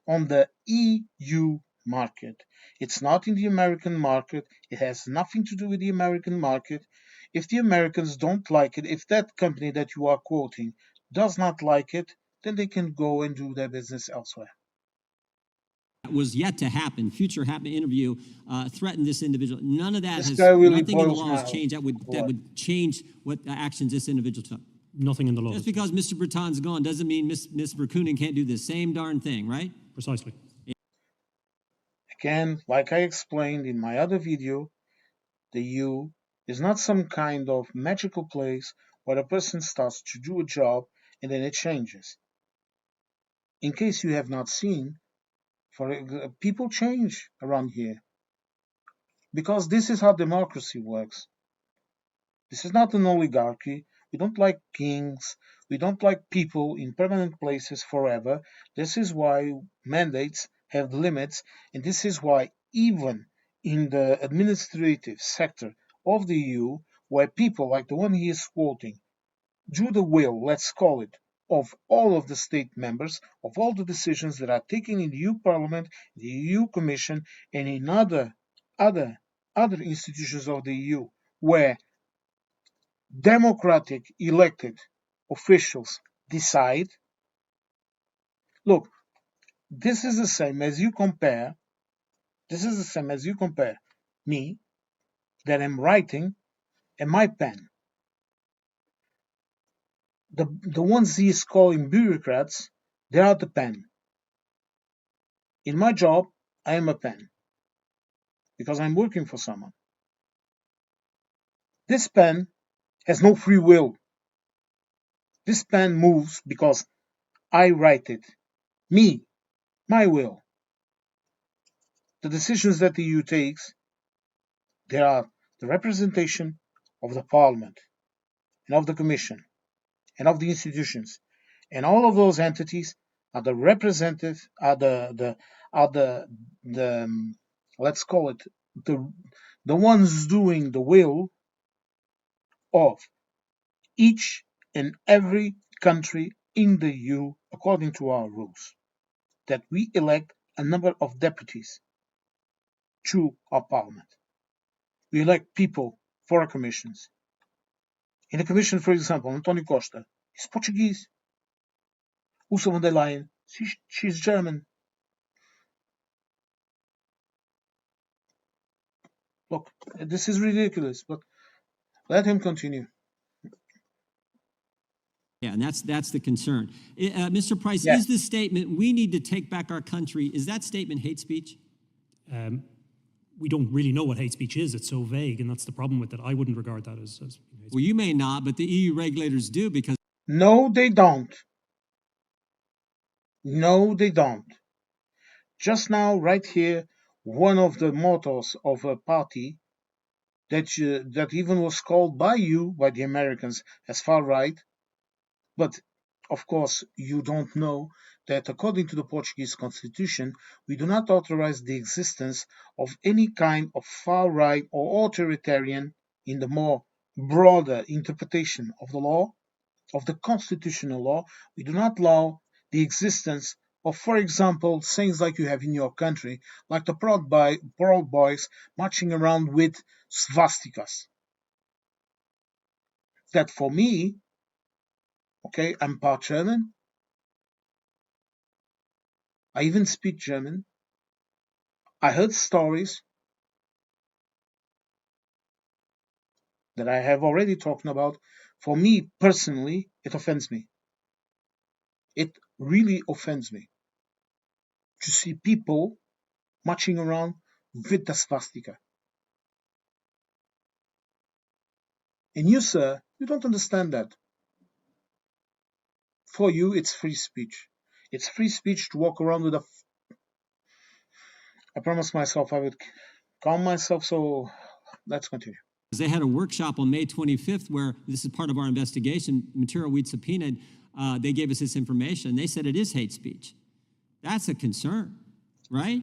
on the EU market. It's not in the American market. It has nothing to do with the American market. If the Americans don't like it, if that company that you are quoting does not like it, then they can go and do their business elsewhere. was yet to happen, future interview, threatened this individual. None of that This has, guy really nothing in the boils law my has changed that would change what actions this individual took. Nothing in the law. Just because Mr. Breton's gone doesn't mean Ms. Verkunen can't do the same darn thing, right? Precisely. Again, like I explained in my other video, the EU is not some kind of magical place where a person starts to do a job and then it changes. In case you have not seen, people change around here. Because this is how democracy works. This is not an oligarchy. We don't like kings. We don't like people in permanent places forever. This is why mandates have limits, and this is why even in the administrative sector of the EU, where people like the one he is quoting do the will, let's call it, of all of the state members, of all the decisions that are taken in the EU Parliament, the EU Commission, and in other institutions of the EU, where democratic elected officials decide. Look, this is the same as you compare me, that am writing, and my pen. The ones he is calling bureaucrats, they are the pen. In my job, I am a pen because I'm working for someone. This pen has no free will. This pen moves because I write it. Me, my will. The decisions that the EU takes, they are the representation of the Parliament and of the Commission and of the institutions. And all of those entities are the representative, let's call it the ones doing the will of each and every country in the EU according to our rules, that we elect a number of deputies to our parliament. We elect people for our commissions. In the commission, for example, Antonio Costa is Portuguese. Ursula von der Leyen, she's German. Look, this is ridiculous, but let him continue. Yeah, and that's the concern. Mr. Price, Yes. is this statement, "We need to take back our country," is that statement hate speech? We don't really know what hate speech is. It's so vague, and that's the problem with it. I wouldn't regard that as hate speech. Well, you may not, but the EU regulators do, because No, they don't. No, they don't. Just now, right here, one of the mottos of a party that even was called by the Americans, as far right, but of course you don't know that according to the Portuguese constitution, we do not authorize the existence of any kind of far right or authoritarian in the more broader interpretation of the law, of the constitutional law. We do not allow the existence of, for example, things like you have in your country, like the Proud Boys marching around with swastikas. That for me, okay, I'm part German. I even speak German. I heard stories that I have already talked about. For me personally, it offends me. It really offends me to see people marching around with the swastika. And you, sir, you don't understand that. For you, it's free speech. It's free speech to walk around with a. I promised myself I would calm myself, so let's continue. they had a workshop on May 25th where this is part of our investigation, material we'd subpoenaed. They gave us this information. They said it is hate speech. That's a concern, right?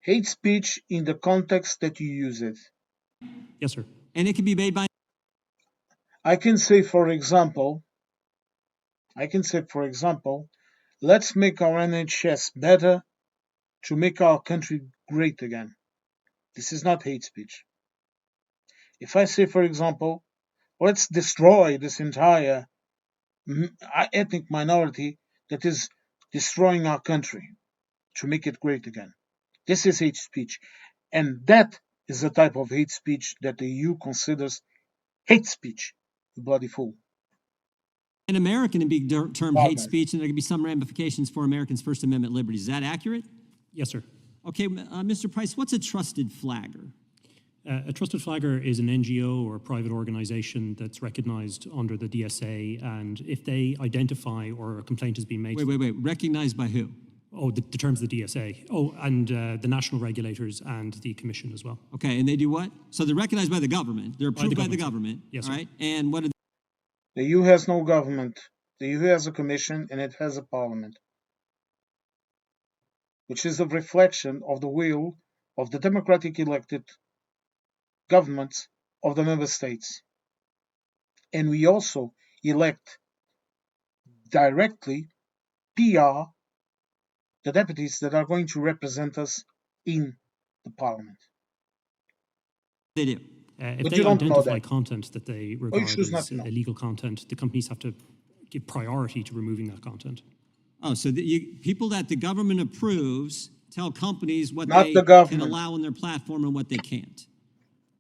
Hate speech in the context that you use it. Yes, sir. And it can be made by. I can say, for example, let's make our NHS better to make our country great again. This is not hate speech. If I say, for example, let's destroy this entire ethnic minority that is destroying our country to make it great again, this is hate speech. And that is the type of hate speech that the EU considers hate speech, you bloody fool. An American to be termed hate speech, and there can be some ramifications for Americans' First Amendment liberties. Is that accurate? Yes, sir. Okay, Mr. Price, what's a trusted flagger? A trusted flagger is an NGO or a private organization that's recognized under the DSA, and if they identify or a complaint has been made... Wait. Recognized by who? Oh, the terms of the DSA. Oh, and the national regulators and the commission as well. Okay, and they do what? So they're recognized by the government. They're approved by the government. Yes, all right? And what are the EU has no government. The EU has a commission and it has a parliament, which is a reflection of the will of the democratic elected governments of the member states. And we also elect directly PR the deputies that are going to represent us in the parliament. They do. If But they you don't know identify that. content that they Or you regard choose not as to know. illegal content, the companies have to give priority to removing that content. Oh, so people that the government approves tell companies what Not they the can government. allow on their platform and what they can't,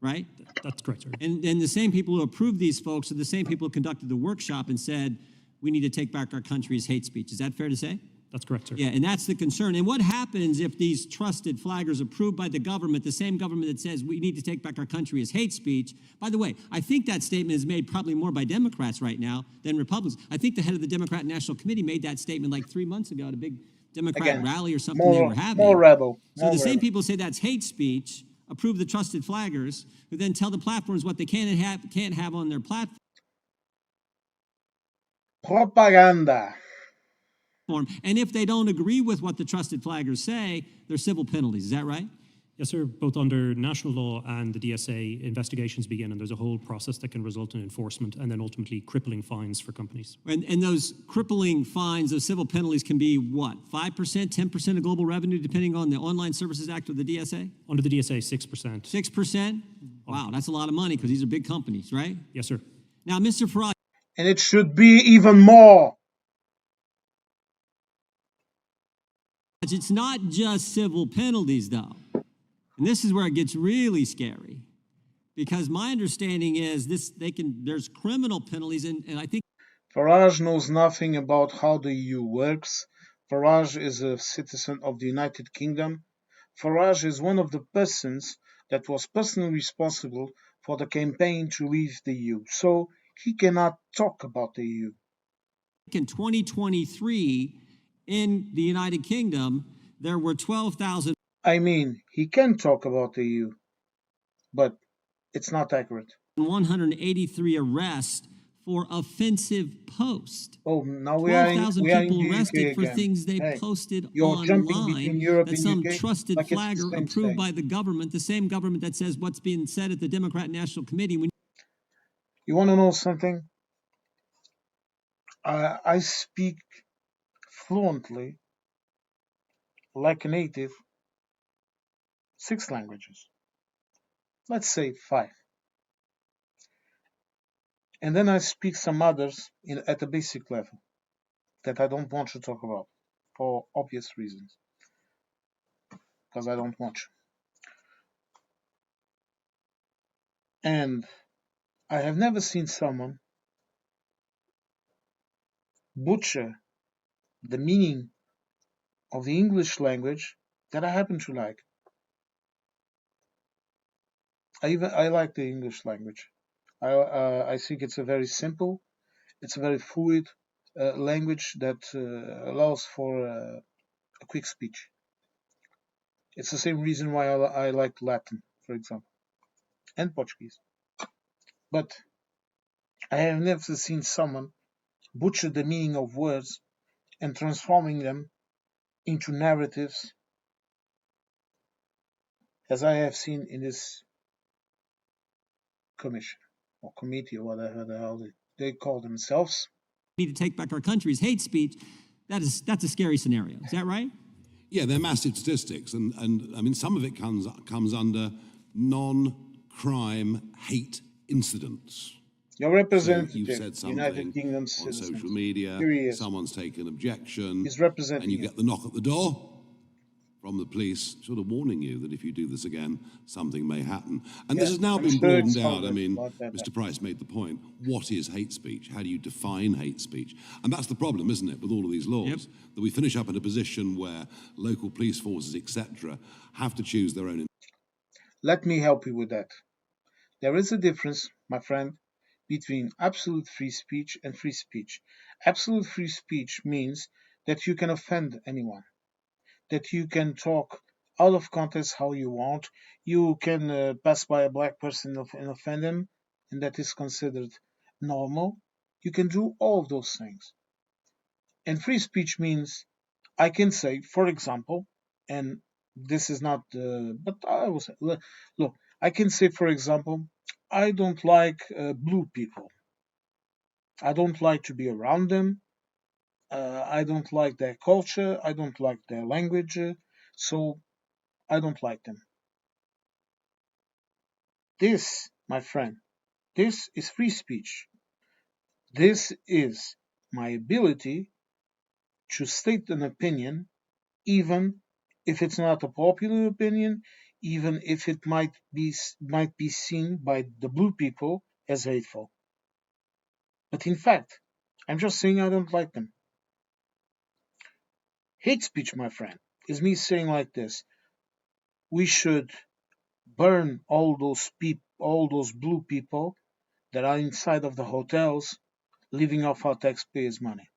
right? That's correct, sir. And the same people who approved these folks are the same people who conducted the workshop and said, we need to take back our country as hate speech. Is that fair to say? That's correct, sir. Yeah, and that's the concern. And what happens if these trusted flaggers approved by the government, the same government that says we need to take back our country as hate speech? By the way, I think that statement is made probably more by Democrats right now than Republicans. I think the head of the Democrat National Committee made that statement like 3 months ago at a big Democrat Again, rally or something they were having. more rebel. So the same rebel. people say that's hate speech, approve the trusted flaggers, who then tell the platforms what they can and can't have on their platform. Propaganda. And if they don't agree with what the trusted flaggers say, there's civil penalties. Is that right? Yes, sir. Both under national law and the DSA, investigations begin, and there's a whole process that can result in enforcement and then ultimately crippling fines for companies. And those crippling fines, those civil penalties can be what? 5%, 10% of global revenue, depending on the Online Services Act or the DSA? Under the DSA, 6%. 6%? Wow, that's a lot of money because these are big companies, right? Yes, sir. Now, Mr. Farage. And it should be even more. It's not just civil penalties, though. And this is where it gets really scary. Because my understanding is there's criminal penalties, and I think Farage knows nothing about how the EU works. Farage is a citizen of the United Kingdom. Farage is one of the persons that was personally responsible for the campaign to leave the EU. So he cannot talk about the EU. in 2023, in the United Kingdom, there were 12,000. I mean, he can talk about the EU, but it's not accurate. 183 arrests for offensive posts. Oh, now we are in 12,000 the people UK arrested for again. things they Hey, posted you're jumping online between Europe that and some UK trusted like it's the flagger same approved thing. by the government, the same government that says what's being said at the Democrat National Committee. You want to know something? I speak fluently, like a native, 6 languages. Let's say 5. And then I speak some others at a basic level that I don't want to talk about for obvious reasons. Because I don't want to. And I have never seen someone butcher the meaning of the English language that I happen to like. I like the English language. I think it's a very simple, it's a very fluid language that allows for a quick speech. It's the same reason why I like Latin, for example, and Portuguese. But I have never seen someone butcher the meaning of words and transforming them into narratives as I have seen in this commission or committee or whatever the hell they call themselves. Need to take back our country is hate speech. That's a scary scenario. Is that right? Yeah, they're massive statistics, and I mean some of it comes under non-crime hate incidents. Your So representative, you've said something United Kingdom on citizens. social media, Here he is. someone's taken objection, He's representing and you you. get the knock at the door from the police, sort of warning you that if you do this again, something may happen. And this Yeah, has now I'm been sure it's broadened out. I covered mean, like that. Mr. Price made the point. What is hate speech? How do you define hate speech? And that's the problem, isn't it, with all of these laws? Yep. That we finish up in a position where local police forces, etc., have to choose their own. Let me help you with that. There is a difference, my friend, between absolute free speech and free speech. Absolute free speech means that you can offend anyone, that you can talk out of context how you want, you can pass by a black person and offend him, and that is considered normal. You can do all of those things. And free speech means I can say, for example, and this is not, but I will say, look, I can say, for example, I don't like blue people. I don't like to be around them. I don't like their culture. I don't like their language. So I don't like them. This, my friend, this is free speech. This is my ability to state an opinion, even if it's not a popular opinion, even if it might be seen by the blue people as hateful. But in fact, I'm just saying I don't like them. Hate speech, my friend, is me saying like this: we should burn all those blue people that are inside of the hotels, living off our taxpayers' money.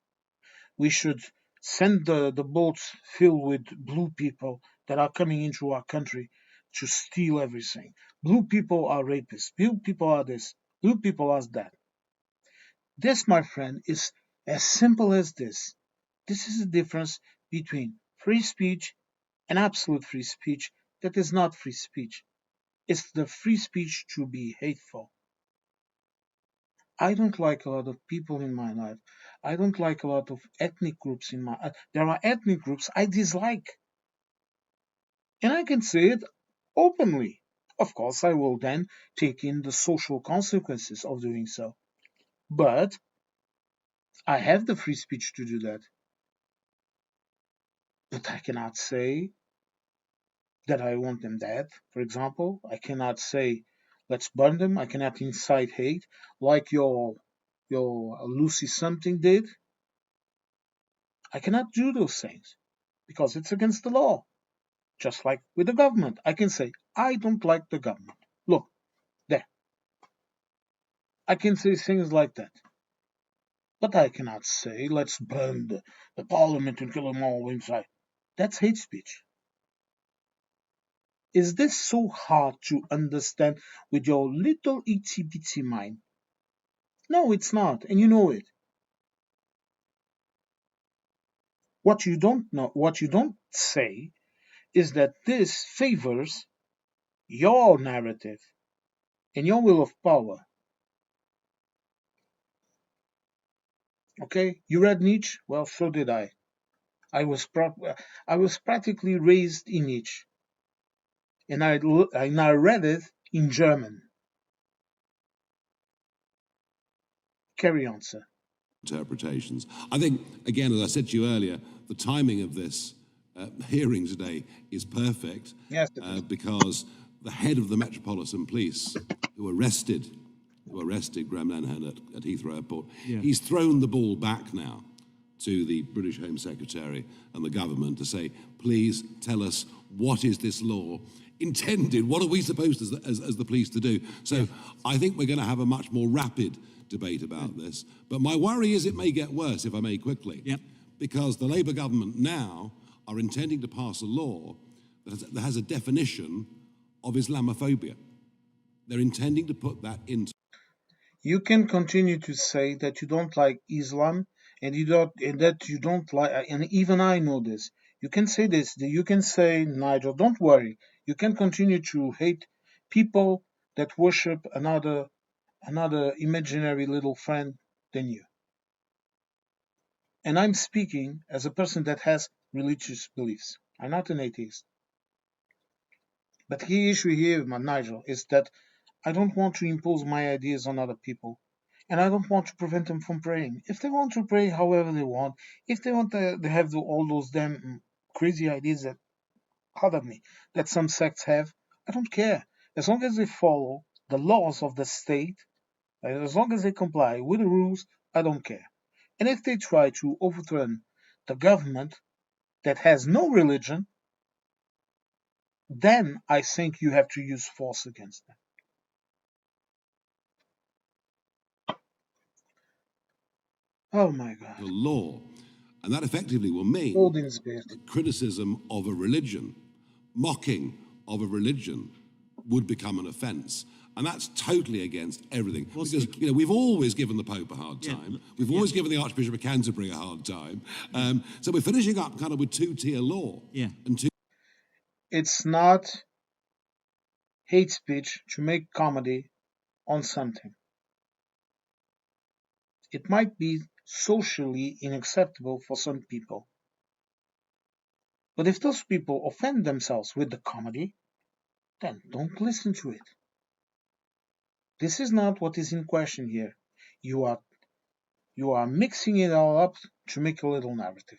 We should send the boats filled with blue people that are coming into our country to steal everything. Blue people are rapists. Blue people are this. Blue people are that. This, my friend, is as simple as this. This is the difference between free speech and absolute free speech that is not free speech. It's the free speech to be hateful. I don't like a lot of people in my life. I don't like a lot of ethnic groups in my. There are ethnic groups I dislike, and I can say it openly. Of course, I will then take in the social consequences of doing so. But I have the free speech to do that. But I cannot say that I want them dead, for example. I cannot say let's burn them. I cannot incite hate like your Lucy something did. I cannot do those things because it's against the law. Just like with the government, I can say I don't like the government. Look, there. I can say things like that. But I cannot say let's burn the parliament and kill them all inside. That's hate speech. Is this so hard to understand with your little itsy bitsy mind? No, it's not, and you know it. What you don't say is that this favors your narrative and your will of power. Okay? You read Nietzsche? Well, so did I. I was I was practically raised in Nietzsche, and I read it in German. Carry on, sir. Interpretations. I think, again, as I said to you earlier, the timing of this hearing today is perfect. Yes, because the head of the Metropolitan Police, who arrested Graham Linehan at Heathrow Airport, he's thrown the ball back now to the British Home Secretary and the government to say, please tell us, what is this law intended? What are we supposed as the police to do? So I think we're going to have a much more rapid debate about this. But my worry is it may get worse, if I may quickly, because the Labour government now are intending to pass a law that has a definition of Islamophobia. They're intending to put that into. You can continue to say that you don't like Islam and that you don't like, and even I know this. You can say this. You can say, Nigel, don't worry. You can continue to hate people that worship another imaginary little friend than you. And I'm speaking as a person that has religious beliefs. I'm not an atheist. But the key issue here, Nigel, is that I don't want to impose my ideas on other people. And I don't want to prevent them from praying. If they want to pray however they want, if they want to they have all those damn crazy ideas that, pardon me, that some sects have, I don't care. As long as they follow the laws of the state, as long as they comply with the rules, I don't care. And if they try to overturn the government that has no religion, then I think you have to use force against them. Oh my God. The law. And that effectively will mean that criticism of a religion, mocking of a religion, would become an offence. And that's totally against everything. Because, we've always given the Pope a hard time. We've always given the Archbishop of Canterbury a hard time. So we're finishing up kind of with two-tier law. It's not hate speech to make comedy on something. It might be socially unacceptable for some people. But if those people offend themselves with the comedy, then don't listen to it. This is not what is in question here. You are mixing it all up to make a little narrative.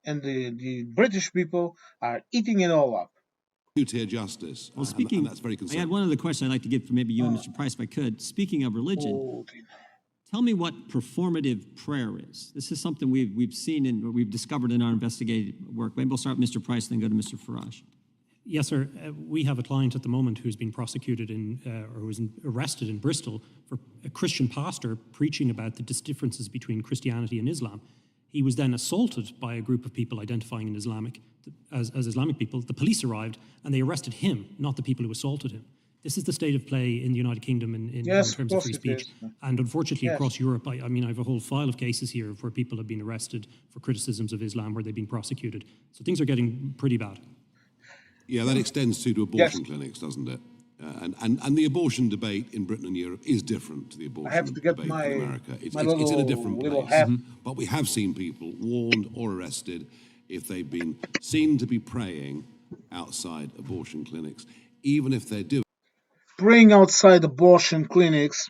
And the British people are eating it all up. Two-tier justice, Well, and that's very I had concerning. one other question I'd like to give for maybe you and Mr. Price, if I could. Speaking of religion, tell me what performative prayer is. This is something we've seen and we've discovered in our investigative work. Maybe we'll start with Mr. Price, then go to Mr. Farage. Yes, sir. We have a client at the moment who's been prosecuted or was arrested in Bristol for a Christian pastor preaching about the differences between Christianity and Islam. He was then assaulted by a group of people identifying as Islamic people. The police arrived and they arrested him, not the people who assaulted him. This is the state of play in the United Kingdom in terms of free speech. And unfortunately, across Europe, I mean, I have a whole file of cases here where people have been arrested for criticisms of Islam, where they've been prosecuted. So things are getting pretty bad. Yeah, that extends to abortion clinics, doesn't it? And the abortion debate in Britain and Europe is different to the abortion debate in America. It's in a different place. But we have seen people warned or arrested if they've been seen to be praying outside abortion clinics, even if they're doing. Praying outside abortion clinics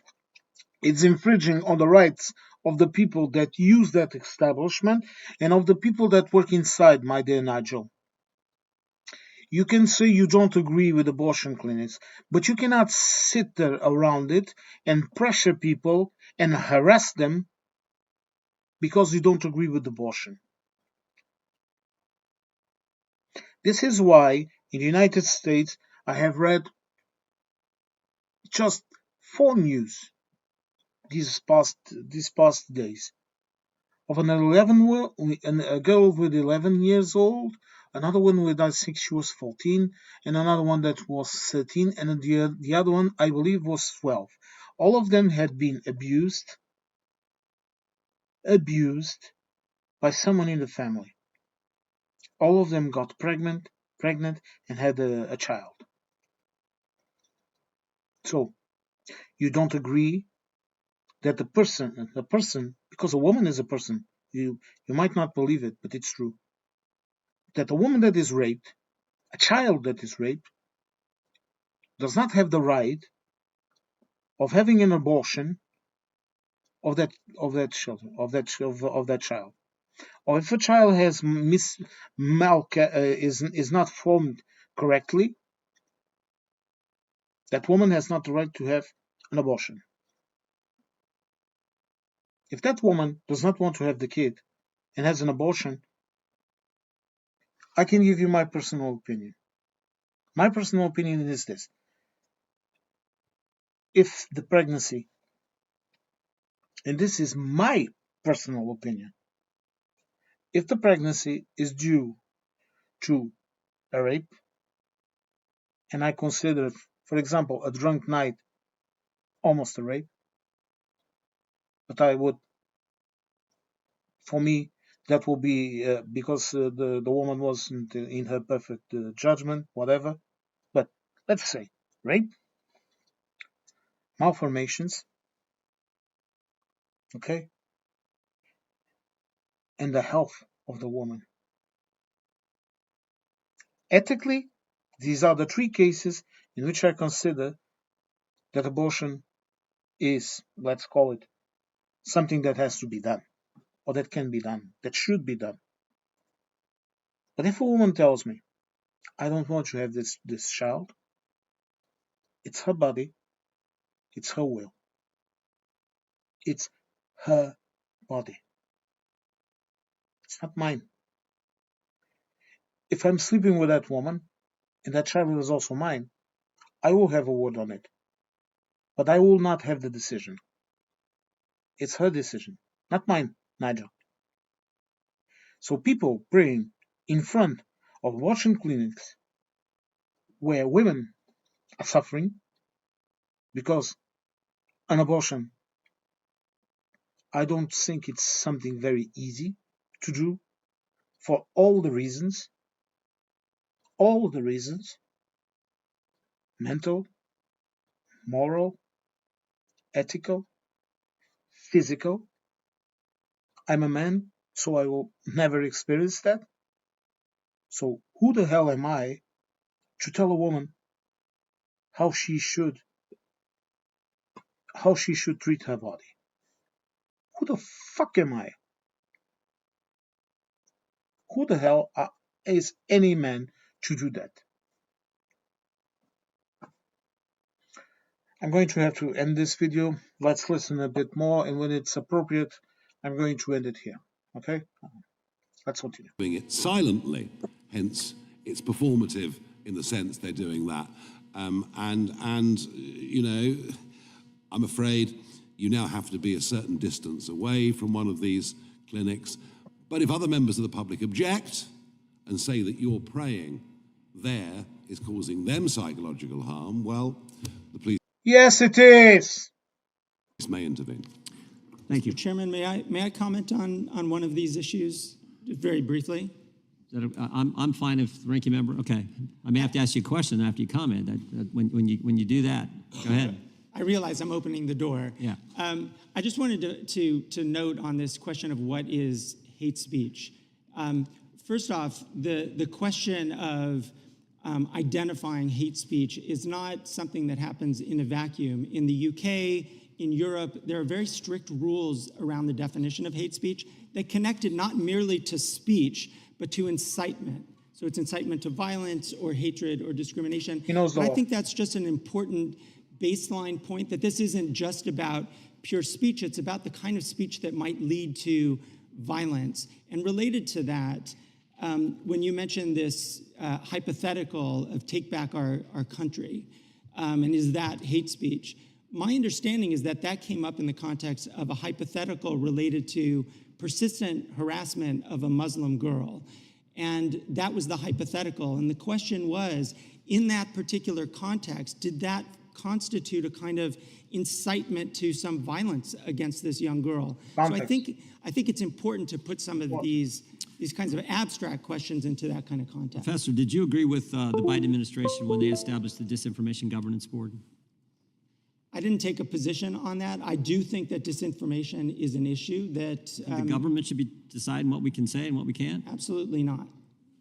is infringing on the rights of the people that use that establishment and of the people that work inside, my dear Nigel. You can say you don't agree with abortion clinics, but you cannot sit there around it and pressure people and harass them because you don't agree with abortion. This is why in the United States I have read just 4 news these past days of a girl with 11 years old, another one with, I think she was 14, and another one that was 13, and the other one I believe was 12. All of them had been abused by someone in the family. All of them got pregnant and had a child. So you don't agree that the person, because a woman is a person, you might not believe it, but it's true, that a woman that is raped, a child that is raped, does not have the right of having an abortion of that child. Or if a child has is not formed correctly, that woman has not the right to have an abortion. If that woman does not want to have the kid and has an abortion, I can give you my personal opinion. My personal opinion is this. If the pregnancy, and this is my personal opinion, if the pregnancy is due to a rape, and I consider, for example, a drunk night almost a rape, but for me, that will be because the woman wasn't in her perfect judgment, whatever. But let's say rape, malformations, okay, and the health of the woman. Ethically, these are the 3 cases in which I consider that abortion is, let's call it, something that has to be done, or that can be done, that should be done. But if a woman tells me, I don't want to have this child, it's her body, it's her will. It's her body. It's not mine. If I'm sleeping with that woman, and that child is also mine, I will have a word on it. But I will not have the decision. It's her decision, not mine, Nigel. So people praying in front of abortion clinics where women are suffering because an abortion, I don't think it's something very easy to do for all the reasons, mental, moral, ethical, physical, I'm a man, so I will never experience that. So who the hell am I to tell a woman how she should treat her body? Who the fuck am I? Who the hell is any man to do that? I'm going to have to end this video. Let's listen a bit more, and when it's appropriate, I'm going to end it here. Okay? Let's continue. Doing it silently, hence it's performative in the sense they're doing that. And you know, I'm afraid you now have to be a certain distance away from one of these clinics. But if other members of the public object and say that your praying there is causing them psychological harm, well, the police Yes, it is. may intervene. Thank you. Mr. Chairman, may I comment on one of these issues very briefly? I'm fine if the ranking member. Okay, I may have to ask you a question after you comment. When you do that, go ahead. I realize I'm opening the door. Yeah. I just wanted to note on this question of what is hate speech. First off, the question of identifying hate speech is not something that happens in a vacuum. In the UK, in Europe, there are very strict rules around the definition of hate speech that connect it not merely to speech, but to incitement. So it's incitement to violence or hatred or discrimination. He knows the and I law. think that's just an important baseline point, that this isn't just about pure speech, it's about the kind of speech that might lead to violence. And related to that, when you mentioned this hypothetical of take back our country, and is that hate speech? My understanding is that came up in the context of a hypothetical related to persistent harassment of a Muslim girl. And that was the hypothetical. And the question was, in that particular context, did that constitute a kind of incitement to some violence against this young girl? Context. So I think it's important to put some of these kinds of abstract questions into that kind of context. Professor, did you agree with the Biden administration when they established the Disinformation Governance Board? I didn't take a position on that. I do think that disinformation is an issue that The government should be deciding what we can say and what we can't? absolutely not.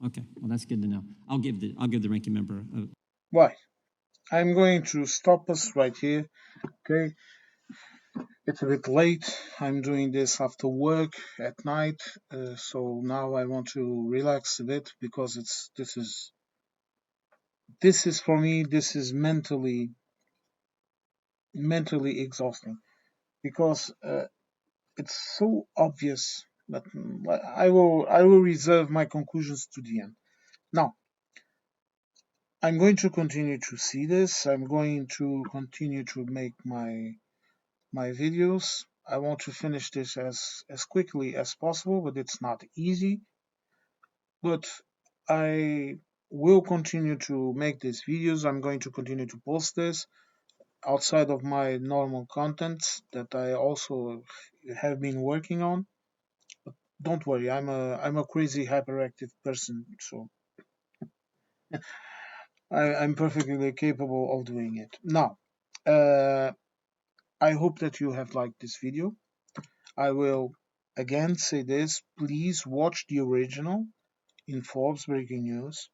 Okay, well, that's good to know. I'll give the ranking member a Why? I'm going to stop us right here. Okay? It's a bit late. I'm doing this after work at night, so now I want to relax a bit because this is for me. This is mentally exhausting because it's so obvious. But I will reserve my conclusions to the end. Now, I'm going to continue to see this. I'm going to continue to make my videos. I want to finish this as quickly as possible, but it's not easy. But I will continue to make these videos. I'm going to continue to post this outside of my normal contents that I also have been working on. But don't worry, I'm a crazy hyperactive person, so I'm perfectly capable of doing it. Now, I hope that you have liked this video. I will again say this, please watch the original in Forbes Breaking News.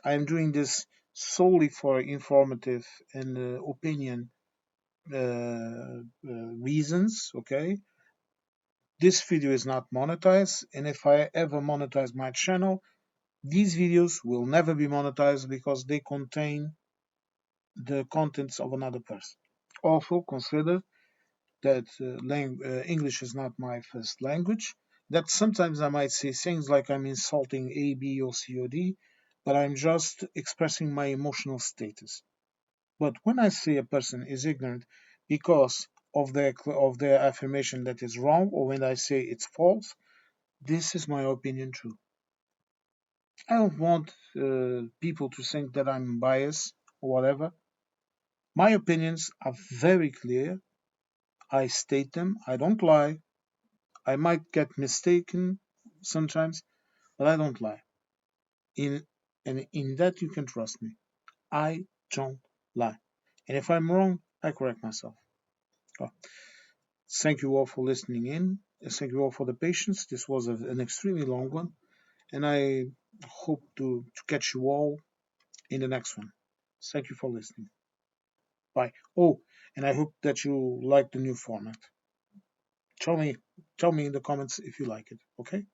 I am doing this solely for informative and opinion reasons, okay? This video is not monetized, and if I ever monetize my channel, these videos will never be monetized because they contain the contents of another person. Also, consider that English is not my first language, that sometimes I might say things like I'm insulting A, B, or C, or D, but I'm just expressing my emotional status. But when I say a person is ignorant because of their affirmation that is wrong, or when I say it's false, this is my opinion too. I don't want people to think that I'm biased or whatever. My opinions are very clear. I state them. I don't lie. I might get mistaken sometimes, but I don't lie. In that you can trust me. I don't lie. And if I'm wrong, I correct myself. Thank you all for listening in. Thank you all for the patience. This was an extremely long one, and I hope to catch you all in the next one. Thank you for listening. Bye. Oh, and I hope that you like the new format. Tell me in the comments if you like it, okay?